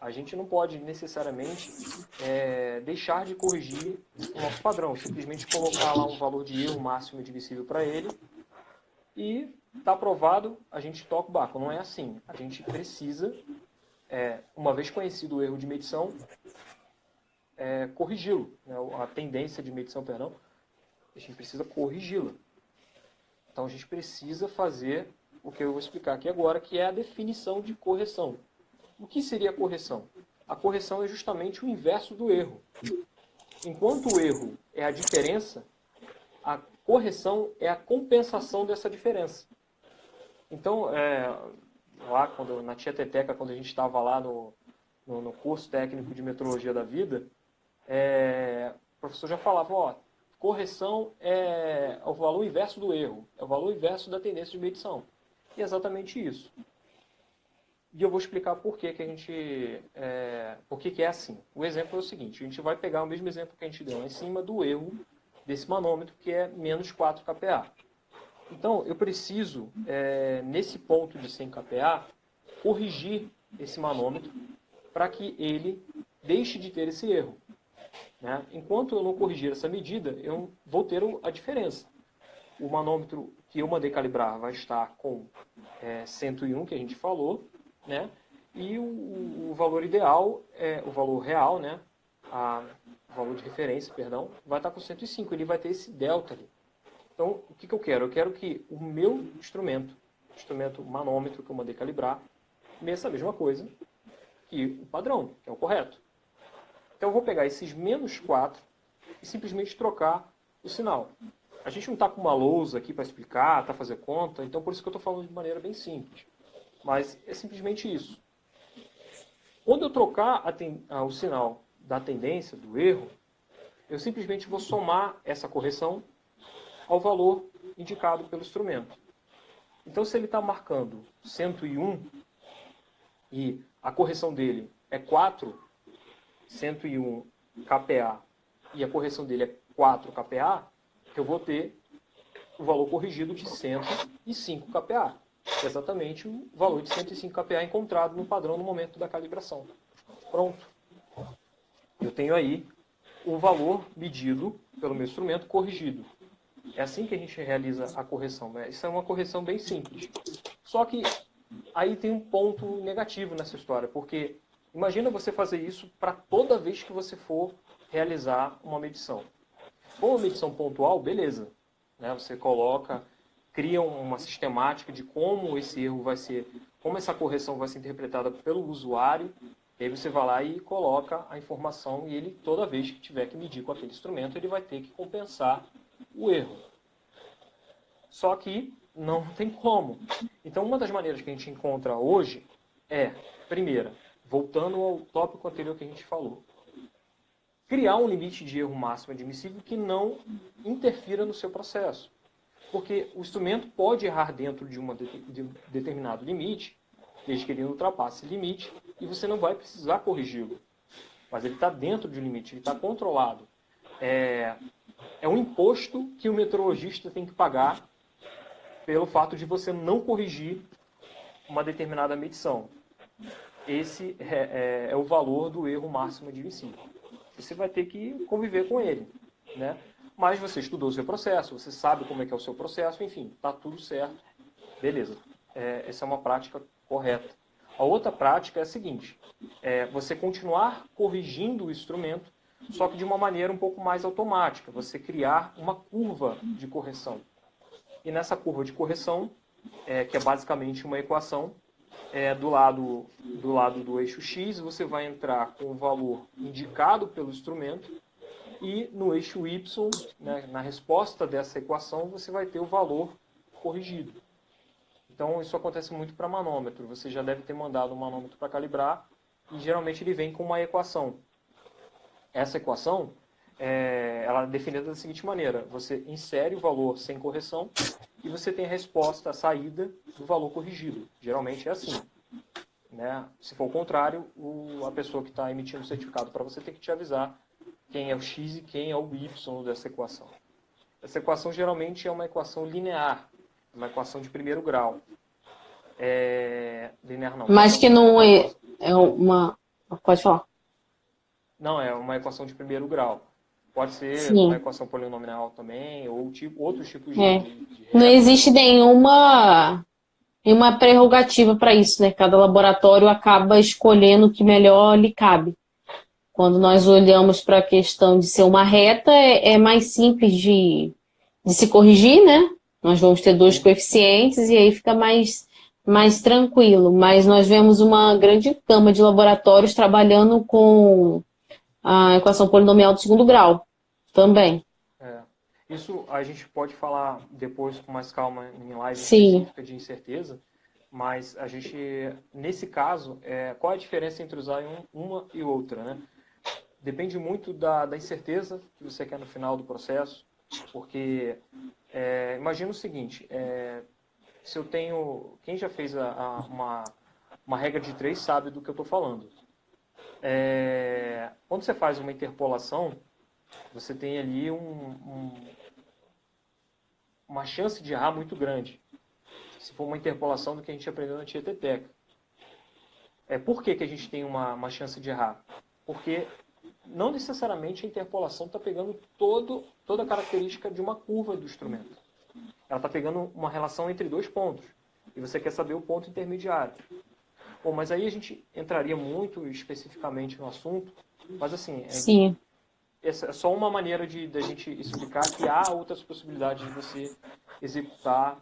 A gente não pode necessariamente deixar de corrigir o nosso padrão, simplesmente colocar lá um valor de erro máximo admissível para ele e está aprovado, a gente toca o barco. Não é assim. A gente precisa, uma vez conhecido o erro de medição, corrigi-lo, né? A tendência de medição, perdão, a gente precisa corrigi-la. Então a gente precisa fazer o que eu vou explicar aqui agora, que é a definição de correção. O que seria a correção? A correção é justamente o inverso do erro. Enquanto o erro é a diferença, a correção é a compensação dessa diferença. Então, lá na Tia Teteca, quando a gente estava lá no curso técnico de metrologia da vida, o professor já falava, correção é o valor inverso do erro, é o valor inverso da tendência de medição. E é exatamente isso. E eu vou explicar por que é assim. O exemplo é o seguinte: a gente vai pegar o mesmo exemplo que a gente deu lá em cima do erro desse manômetro, que é menos 4 kPa. Então, eu preciso, nesse ponto de 100 kPa, corrigir esse manômetro para que ele deixe de ter esse erro. Né? Enquanto eu não corrigir essa medida, eu vou ter a diferença. O manômetro que eu mandei calibrar vai estar com 101, que a gente falou, né? E o valor ideal, o valor real, né? O valor de referência, perdão, vai estar com 105. Ele vai ter esse delta ali. Então, o que eu quero? Eu quero que o meu instrumento manômetro que eu mandei calibrar, meça a mesma coisa que o padrão, que é o correto. Então, eu vou pegar esses menos 4 e simplesmente trocar o sinal. A gente não está com uma lousa aqui para explicar, para fazer conta, então por isso que eu estou falando de maneira bem simples. Mas é simplesmente isso. Quando eu trocar o sinal da tendência, do erro, eu simplesmente vou somar essa correção ao valor indicado pelo instrumento. Então, se ele está marcando 101 e a correção dele é 101 kPa, e a correção dele é 4 kPa, eu vou ter o valor corrigido de 105 kPa. Que é exatamente o valor de 105 kPa encontrado no padrão no momento da calibração. Pronto. Eu tenho aí o valor medido pelo meu instrumento corrigido. É assim que a gente realiza a correção, né? Isso é uma correção bem simples. Só que aí tem um ponto negativo nessa história, porque imagina você fazer isso para toda vez que você for realizar uma medição. Com uma medição pontual, beleza, né? Você cria uma sistemática de como esse erro vai ser, como essa correção vai ser interpretada pelo usuário, e aí você vai lá e coloca a informação e ele, toda vez que tiver que medir com aquele instrumento, ele vai ter que compensar o erro. Só que não tem como. Então, uma das maneiras que a gente encontra hoje é, primeira, voltando ao tópico anterior que a gente falou, criar um limite de erro máximo admissível que não interfira no seu processo. Porque o instrumento pode errar dentro de um determinado limite, desde que ele não ultrapasse esse limite, e você não vai precisar corrigi-lo. Mas ele está dentro de um limite, ele está controlado. É um imposto que o meteorologista tem que pagar pelo fato de você não corrigir uma determinada medição. Esse é o valor do erro máximo admissível. Você vai ter que conviver com ele, né? Mas você estudou o seu processo, você sabe como é que é o seu processo, enfim, está tudo certo. Beleza. Essa é uma prática correta. A outra prática é a seguinte, você continuar corrigindo o instrumento, só que de uma maneira um pouco mais automática. Você criar uma curva de correção. E nessa curva de correção, que é basicamente uma equação, do lado do eixo X, você vai entrar com o valor indicado pelo instrumento, e no eixo Y, né, na resposta dessa equação, você vai ter o valor corrigido. Então, isso acontece muito para manômetro. Você já deve ter mandado um manômetro para calibrar, e geralmente ele vem com uma equação. Essa equação, ela é definida da seguinte maneira. Você insere o valor sem correção, e você tem a resposta, a saída do valor corrigido. Geralmente é assim, né? Se for o contrário, a pessoa que está emitindo o certificado para você tem que te avisar quem é o X e quem é o Y dessa equação. Essa equação geralmente é uma equação linear, uma equação de primeiro grau. Linear não. Mas que não é uma... Pode falar. Não, é uma equação de primeiro grau. Pode ser Sim. uma equação polinomial também, ou outros tipos de Não existe nenhuma prerrogativa para isso, né? Cada laboratório acaba escolhendo o que melhor lhe cabe. Quando nós olhamos para a questão de ser uma reta, é mais simples de se corrigir, né? Nós vamos ter dois coeficientes e aí fica mais tranquilo. Mas nós vemos uma grande gama de laboratórios trabalhando com a equação polinomial do segundo grau também. Isso a gente pode falar depois com mais calma em live específica de incerteza, mas a gente, nesse caso, qual é a diferença entre usar uma e outra, né? Depende muito da incerteza que você quer no final do processo, porque imagina o seguinte, se eu tenho... Quem já fez uma regra de 3 sabe do que eu estou falando. Quando você faz uma interpolação, você tem ali uma chance de errar muito grande. Se for uma interpolação do que a gente aprendeu na Tieteteca. Por que a gente tem uma chance de errar? Porque não necessariamente a interpolação está pegando toda a característica de uma curva do instrumento. Ela está pegando uma relação entre dois pontos. E você quer saber o ponto intermediário. Bom, mas aí a gente entraria muito especificamente no assunto. Mas assim, essa é só uma maneira da gente explicar que há outras possibilidades de você executar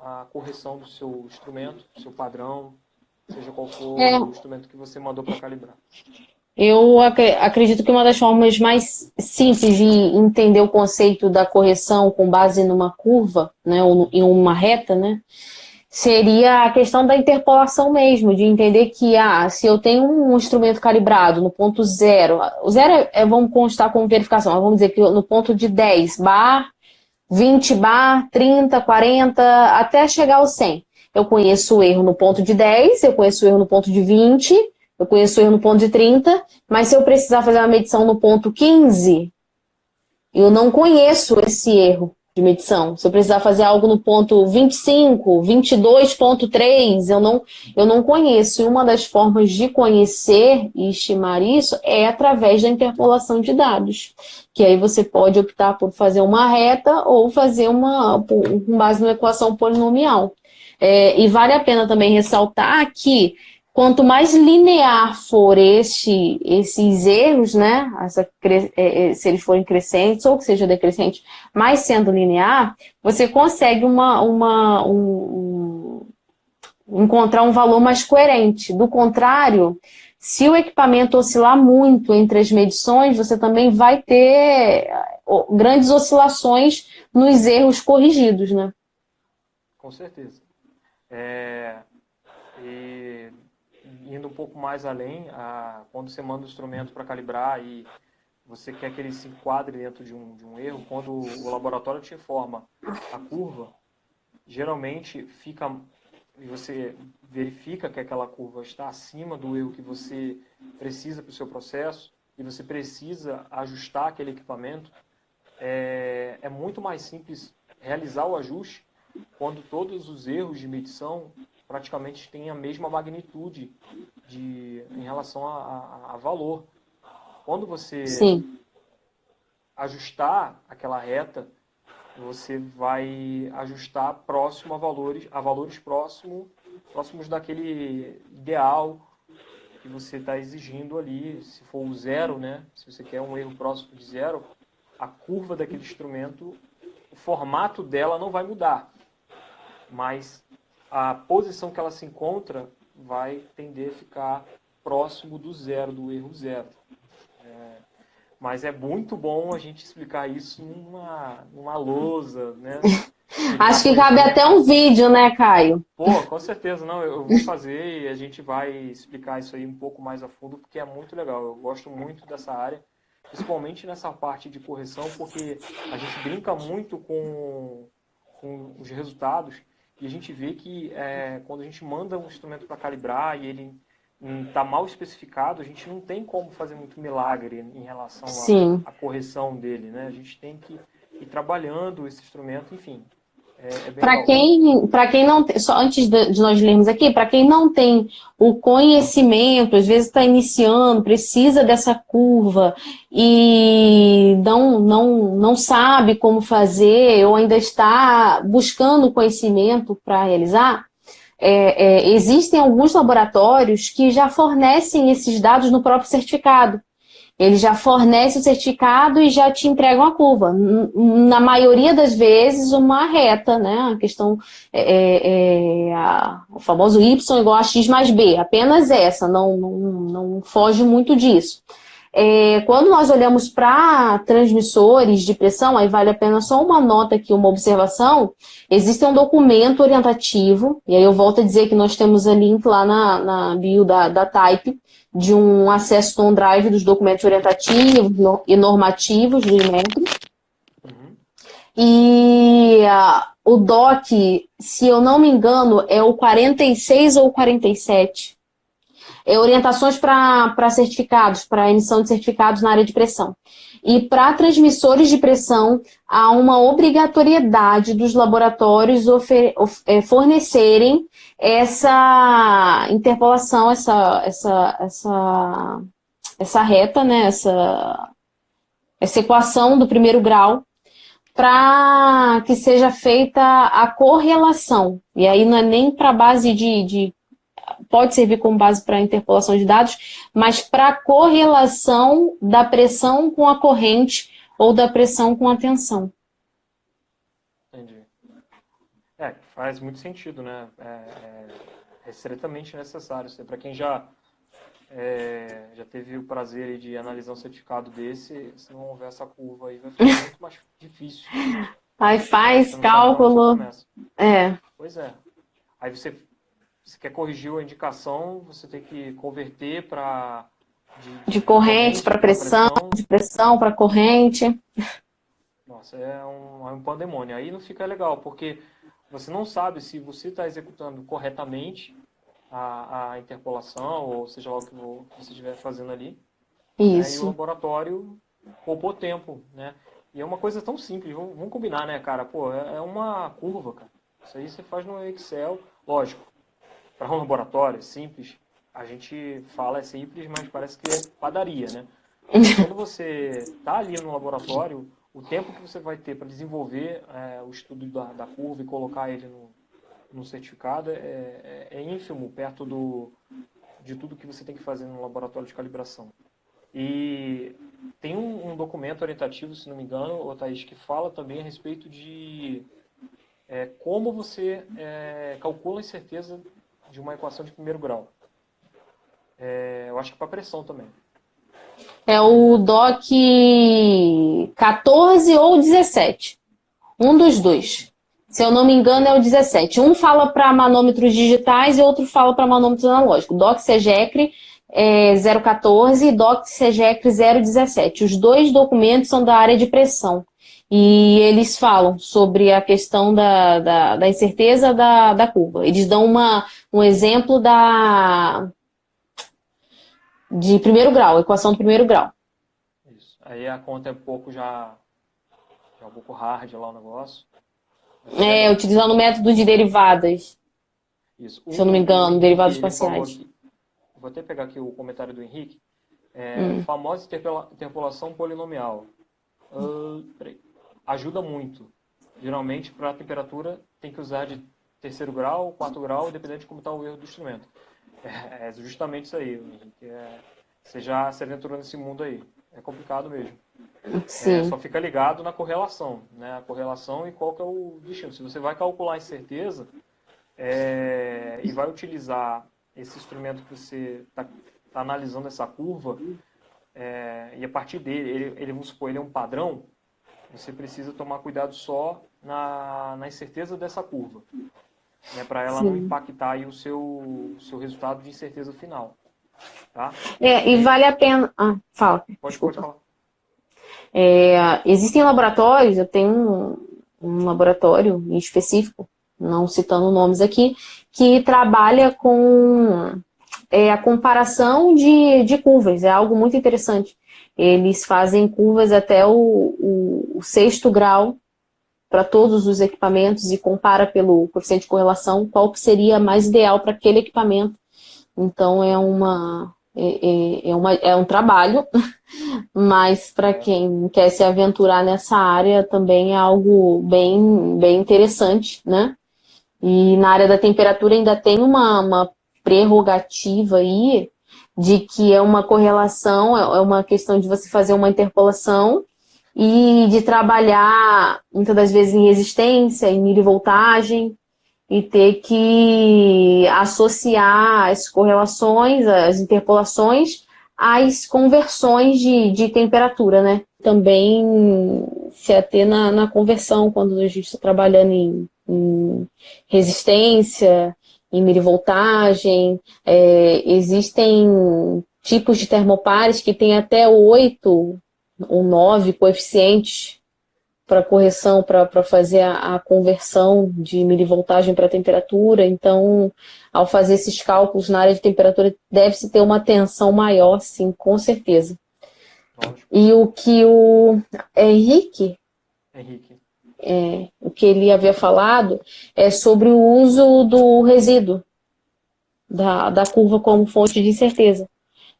a correção do seu instrumento, do seu padrão, seja qual for o instrumento que você mandou para calibrar. Eu acredito que uma das formas mais simples de entender o conceito da correção com base numa curva, né, ou em uma reta, né, seria a questão da interpolação mesmo, de entender que se eu tenho um instrumento calibrado no ponto 0, o 0 vamos constar como verificação, mas vamos dizer que no ponto de 10 bar, 20 bar, 30, 40, até chegar ao 100. Eu conheço o erro no ponto de 10, eu conheço o erro no ponto de 20, eu conheço o erro no ponto de 30, mas se eu precisar fazer uma medição no ponto 15, eu não conheço esse erro de medição. Se eu precisar fazer algo no ponto 25, 22.3, eu não conheço. E uma das formas de conhecer e estimar isso é através da interpolação de dados. Que aí você pode optar por fazer uma reta ou fazer com base numa equação polinomial. E vale a pena também ressaltar que quanto mais linear for esses erros, né, se eles forem crescentes ou que seja decrescente, mais sendo linear, você consegue encontrar um valor mais coerente. Do contrário, se o equipamento oscilar muito entre as medições, você também vai ter grandes oscilações nos erros corrigidos, né? Com certeza. E indo um pouco mais além, quando você manda o instrumento para calibrar e você quer que ele se enquadre dentro de um erro, quando o laboratório te informa a curva, geralmente você verifica que aquela curva está acima do erro que você precisa para o seu processo e você precisa ajustar aquele equipamento, é muito mais simples realizar o ajuste quando todos os erros de medição praticamente têm a mesma magnitude em relação a valor. Quando você Sim. ajustar aquela reta, você vai ajustar próximo a valores próximos daquele ideal que você está exigindo ali. Se for o zero, né? Se você quer um erro próximo de zero, a curva daquele instrumento, o formato dela não vai mudar, mas a posição que ela se encontra vai tender a ficar próximo do zero, do erro zero. Mas é muito bom a gente explicar isso numa lousa, né? Acho que cabe até um vídeo, né, Caio? Pô, com certeza, não, eu vou fazer e a gente vai explicar isso aí um pouco mais a fundo, porque é muito legal. Eu gosto muito dessa área, principalmente nessa parte de correção, porque a gente brinca muito com os resultados e a gente vê que quando a gente manda um instrumento para calibrar e ele está mal especificado, a gente não tem como fazer muito milagre em relação Sim. à correção dele, né? A gente tem que ir trabalhando esse instrumento, enfim. Para quem não tem, só antes de nós lermos aqui, para quem não tem o conhecimento, às vezes está iniciando, precisa dessa curva e não sabe como fazer ou ainda está buscando conhecimento para realizar, existem alguns laboratórios que já fornecem esses dados no próprio certificado. Ele já fornece o certificado e já te entregam a curva. Na maioria das vezes, uma reta, né? A questão o famoso Y igual a X mais B. Apenas essa, não foge muito disso. Quando nós olhamos para transmissores de pressão, aí vale a pena só uma nota aqui, uma observação. Existe um documento orientativo, e aí eu volto a dizer que nós temos a link lá na bio da Type, de um acesso no OneDrive dos documentos orientativos e normativos do Inmetro. E o DOC, se eu não me engano, é o 46 ou 47. Orientações para certificados, para emissão de certificados na área de pressão. E para transmissores de pressão, há uma obrigatoriedade dos laboratórios fornecerem essa interpolação, essa reta, né? essa equação do primeiro grau, para que seja feita a correlação. E aí não é nem para base pode servir como base para interpolação de dados, mas para correlação da pressão com a corrente ou da pressão com a tensão. Entendi. Faz muito sentido, né? É estritamente necessário. Para quem já teve o prazer de analisar um certificado desse, se não houver essa curva aí, vai ficar muito mais difícil. Aí faz cálculo. Pois é. Aí você quer corrigir a indicação, você tem que converter para de corrente para pressão, de pressão para corrente. Nossa, é um pandemônio. Aí não fica legal, porque você não sabe se você está executando corretamente a interpolação, ou seja lá o que você estiver fazendo ali. Isso. E o laboratório poupou tempo, né? E é uma coisa tão simples, vamos combinar, né, cara? Pô, é uma curva, cara. Isso aí você faz no Excel, lógico. Para um laboratório é simples, a gente fala é simples, mas parece que é padaria, né? Mas quando você está ali no laboratório, o tempo que você vai ter para desenvolver o estudo da curva e colocar ele no certificado é ínfimo perto de tudo que você tem que fazer no laboratório de calibração. E tem um documento orientativo, se não me engano, ô Thaís, que fala também a respeito de como você calcula a incerteza de uma equação de primeiro grau. Eu acho que para pressão também. É o DOC 14 ou 17. Um dos dois. Se eu não me engano, é o 17. Um fala para manômetros digitais e outro fala para manômetros analógicos. DOC SEGECRE 014 e DOC SEGECRE 017. Os dois documentos são da área de pressão. E eles falam sobre a questão da incerteza da curva. Eles dão um exemplo de primeiro grau, equação do primeiro grau. Isso. Aí a conta é um pouco já é um pouco hard lá o negócio. Utilizando o método de derivadas. Isso. Se eu não me O engano, Henrique, derivadas ele falou parciais. aqui, vou até pegar aqui o comentário do Henrique, famosa interpolação polinomial. Ajuda muito. Geralmente, para a temperatura, tem que usar de terceiro grau, quarto grau, dependendo de como está o erro do instrumento. É justamente isso aí, Henrique. Você já se aventurou nesse mundo aí. É complicado mesmo. Sim. Só fica ligado na correlação, né? A correlação e qual que é o destino. Se você vai calcular a incerteza e vai utilizar esse instrumento que você está analisando essa curva, e a partir dele, vamos supor, ele é um padrão, você precisa tomar cuidado só na incerteza dessa curva, né? Para ela não impactar aí o seu resultado de incerteza final. Tá? E vale a pena... fala. Pode Desculpa. falar. Existem laboratórios, eu tenho um laboratório em específico, não citando nomes aqui, que trabalha com a comparação de curvas. É algo muito interessante. Eles fazem curvas até o sexto grau para todos os equipamentos e compara pelo coeficiente de correlação qual que seria mais ideal para aquele equipamento. Então é um trabalho, mas para quem quer se aventurar nessa área também é algo bem, bem interessante, né? E na área da temperatura ainda tem uma prerrogativa aí de que é uma correlação, é uma questão de você fazer uma interpolação e de trabalhar muitas das vezes em resistência, em milivoltagem, e ter que associar as correlações, as interpolações, às conversões de temperatura, né? Também se ater na conversão, quando a gente está trabalhando em resistência, em milivoltagem. Existem tipos de termopares que têm até 8 ou 9 coeficientes para correção, para fazer a conversão de milivoltagem para temperatura. Então, ao fazer esses cálculos na área de temperatura, deve-se ter uma atenção maior, sim, com certeza. Lógico. E o que o Henrique, o que ele havia falado, é sobre o uso do resíduo, da curva como fonte de incerteza.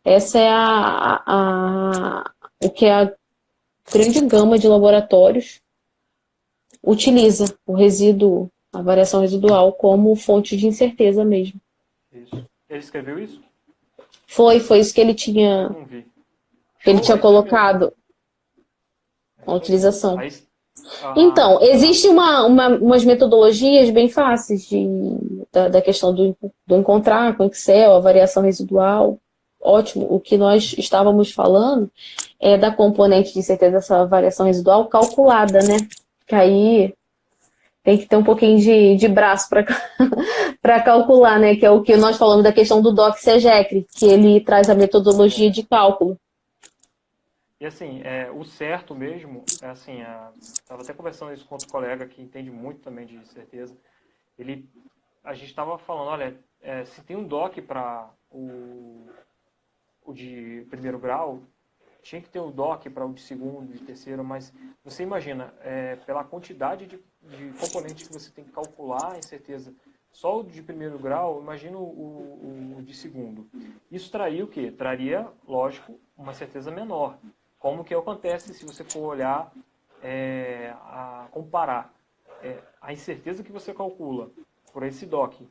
Essa é o que a grande gama de laboratórios utiliza o resíduo, a variação residual, como fonte de incerteza mesmo. Isso. Ele escreveu isso? Foi isso que ele tinha, Não vi. que ele tinha colocado a utilização. Aí, Então, existem umas metodologias bem fáceis da questão do encontrar com Excel, a variação residual. Ótimo. O que nós estávamos falando é da componente de incerteza dessa variação residual calculada, né? Que aí tem que ter um pouquinho de braço para calcular, né? Que é o que nós falamos da questão do DOC SEGECRE, que ele traz a metodologia de cálculo. E assim, o certo mesmo, estava até conversando isso com outro colega que entende muito também de certeza. A gente estava falando, olha, se tem um DOC para o de primeiro grau, tinha que ter o DOC para o de segundo, de terceiro, mas você imagina, pela quantidade de componentes que você tem que calcular, incerteza, só o de primeiro grau, imagina o de segundo. Isso traria o quê? Traria, lógico, uma certeza menor. Como que acontece se você for olhar, comparar a incerteza que você calcula por esse DOC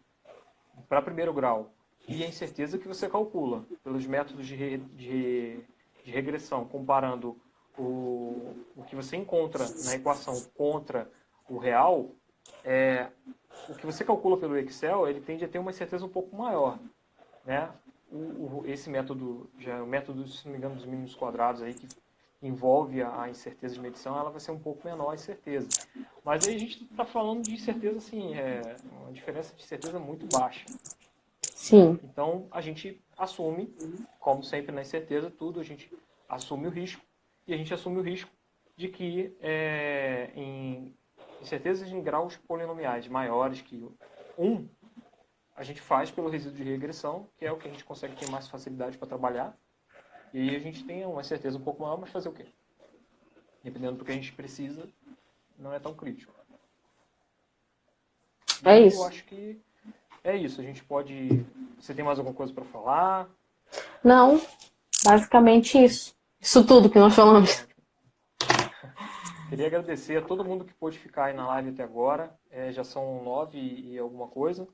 para primeiro grau e a incerteza que você calcula pelos métodos de regressão, comparando o que você encontra na equação contra o real, o que você calcula pelo Excel, ele tende a ter uma incerteza um pouco maior, né? Esse método, o método, se não me engano, dos mínimos quadrados aí, que envolve a incerteza de medição, ela vai ser um pouco menor a incerteza. Mas aí a gente está falando de incerteza, assim, uma diferença de certeza muito baixa. Sim. Então, a gente assume, como sempre na incerteza, tudo, a gente assume o risco, e a gente assume o risco de que em incertezas em graus polinomiais maiores que 1, a gente faz pelo resíduo de regressão, que é o que a gente consegue ter mais facilidade para trabalhar, e aí a gente tem uma certeza um pouco maior, mas fazer o quê? Dependendo do que a gente precisa, não é tão crítico. É isso. Eu acho que é isso. A gente pode... Você tem mais alguma coisa para falar? Não, basicamente isso. Isso tudo que nós falamos. Queria agradecer a todo mundo que pôde ficar aí na live até agora. Já são 9 e alguma coisa.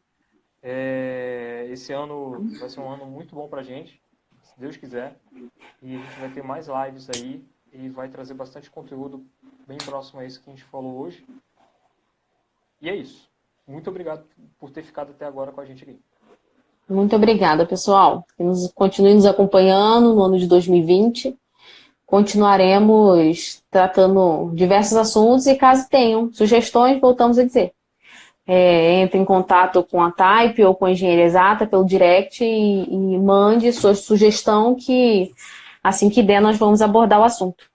Esse ano vai ser um ano muito bom para a gente, se Deus quiser. E a gente vai ter mais lives aí e vai trazer bastante conteúdo bem próximo a isso que a gente falou hoje. E é isso. Muito obrigado por ter ficado até agora com a gente aqui. Muito obrigada, pessoal. Continue nos acompanhando no ano de 2020. Continuaremos tratando diversos assuntos e caso tenham sugestões, voltamos a dizer. Entre em contato com a Type ou com a Engenharia Exata pelo direct e mande sua sugestão que assim que der nós vamos abordar o assunto.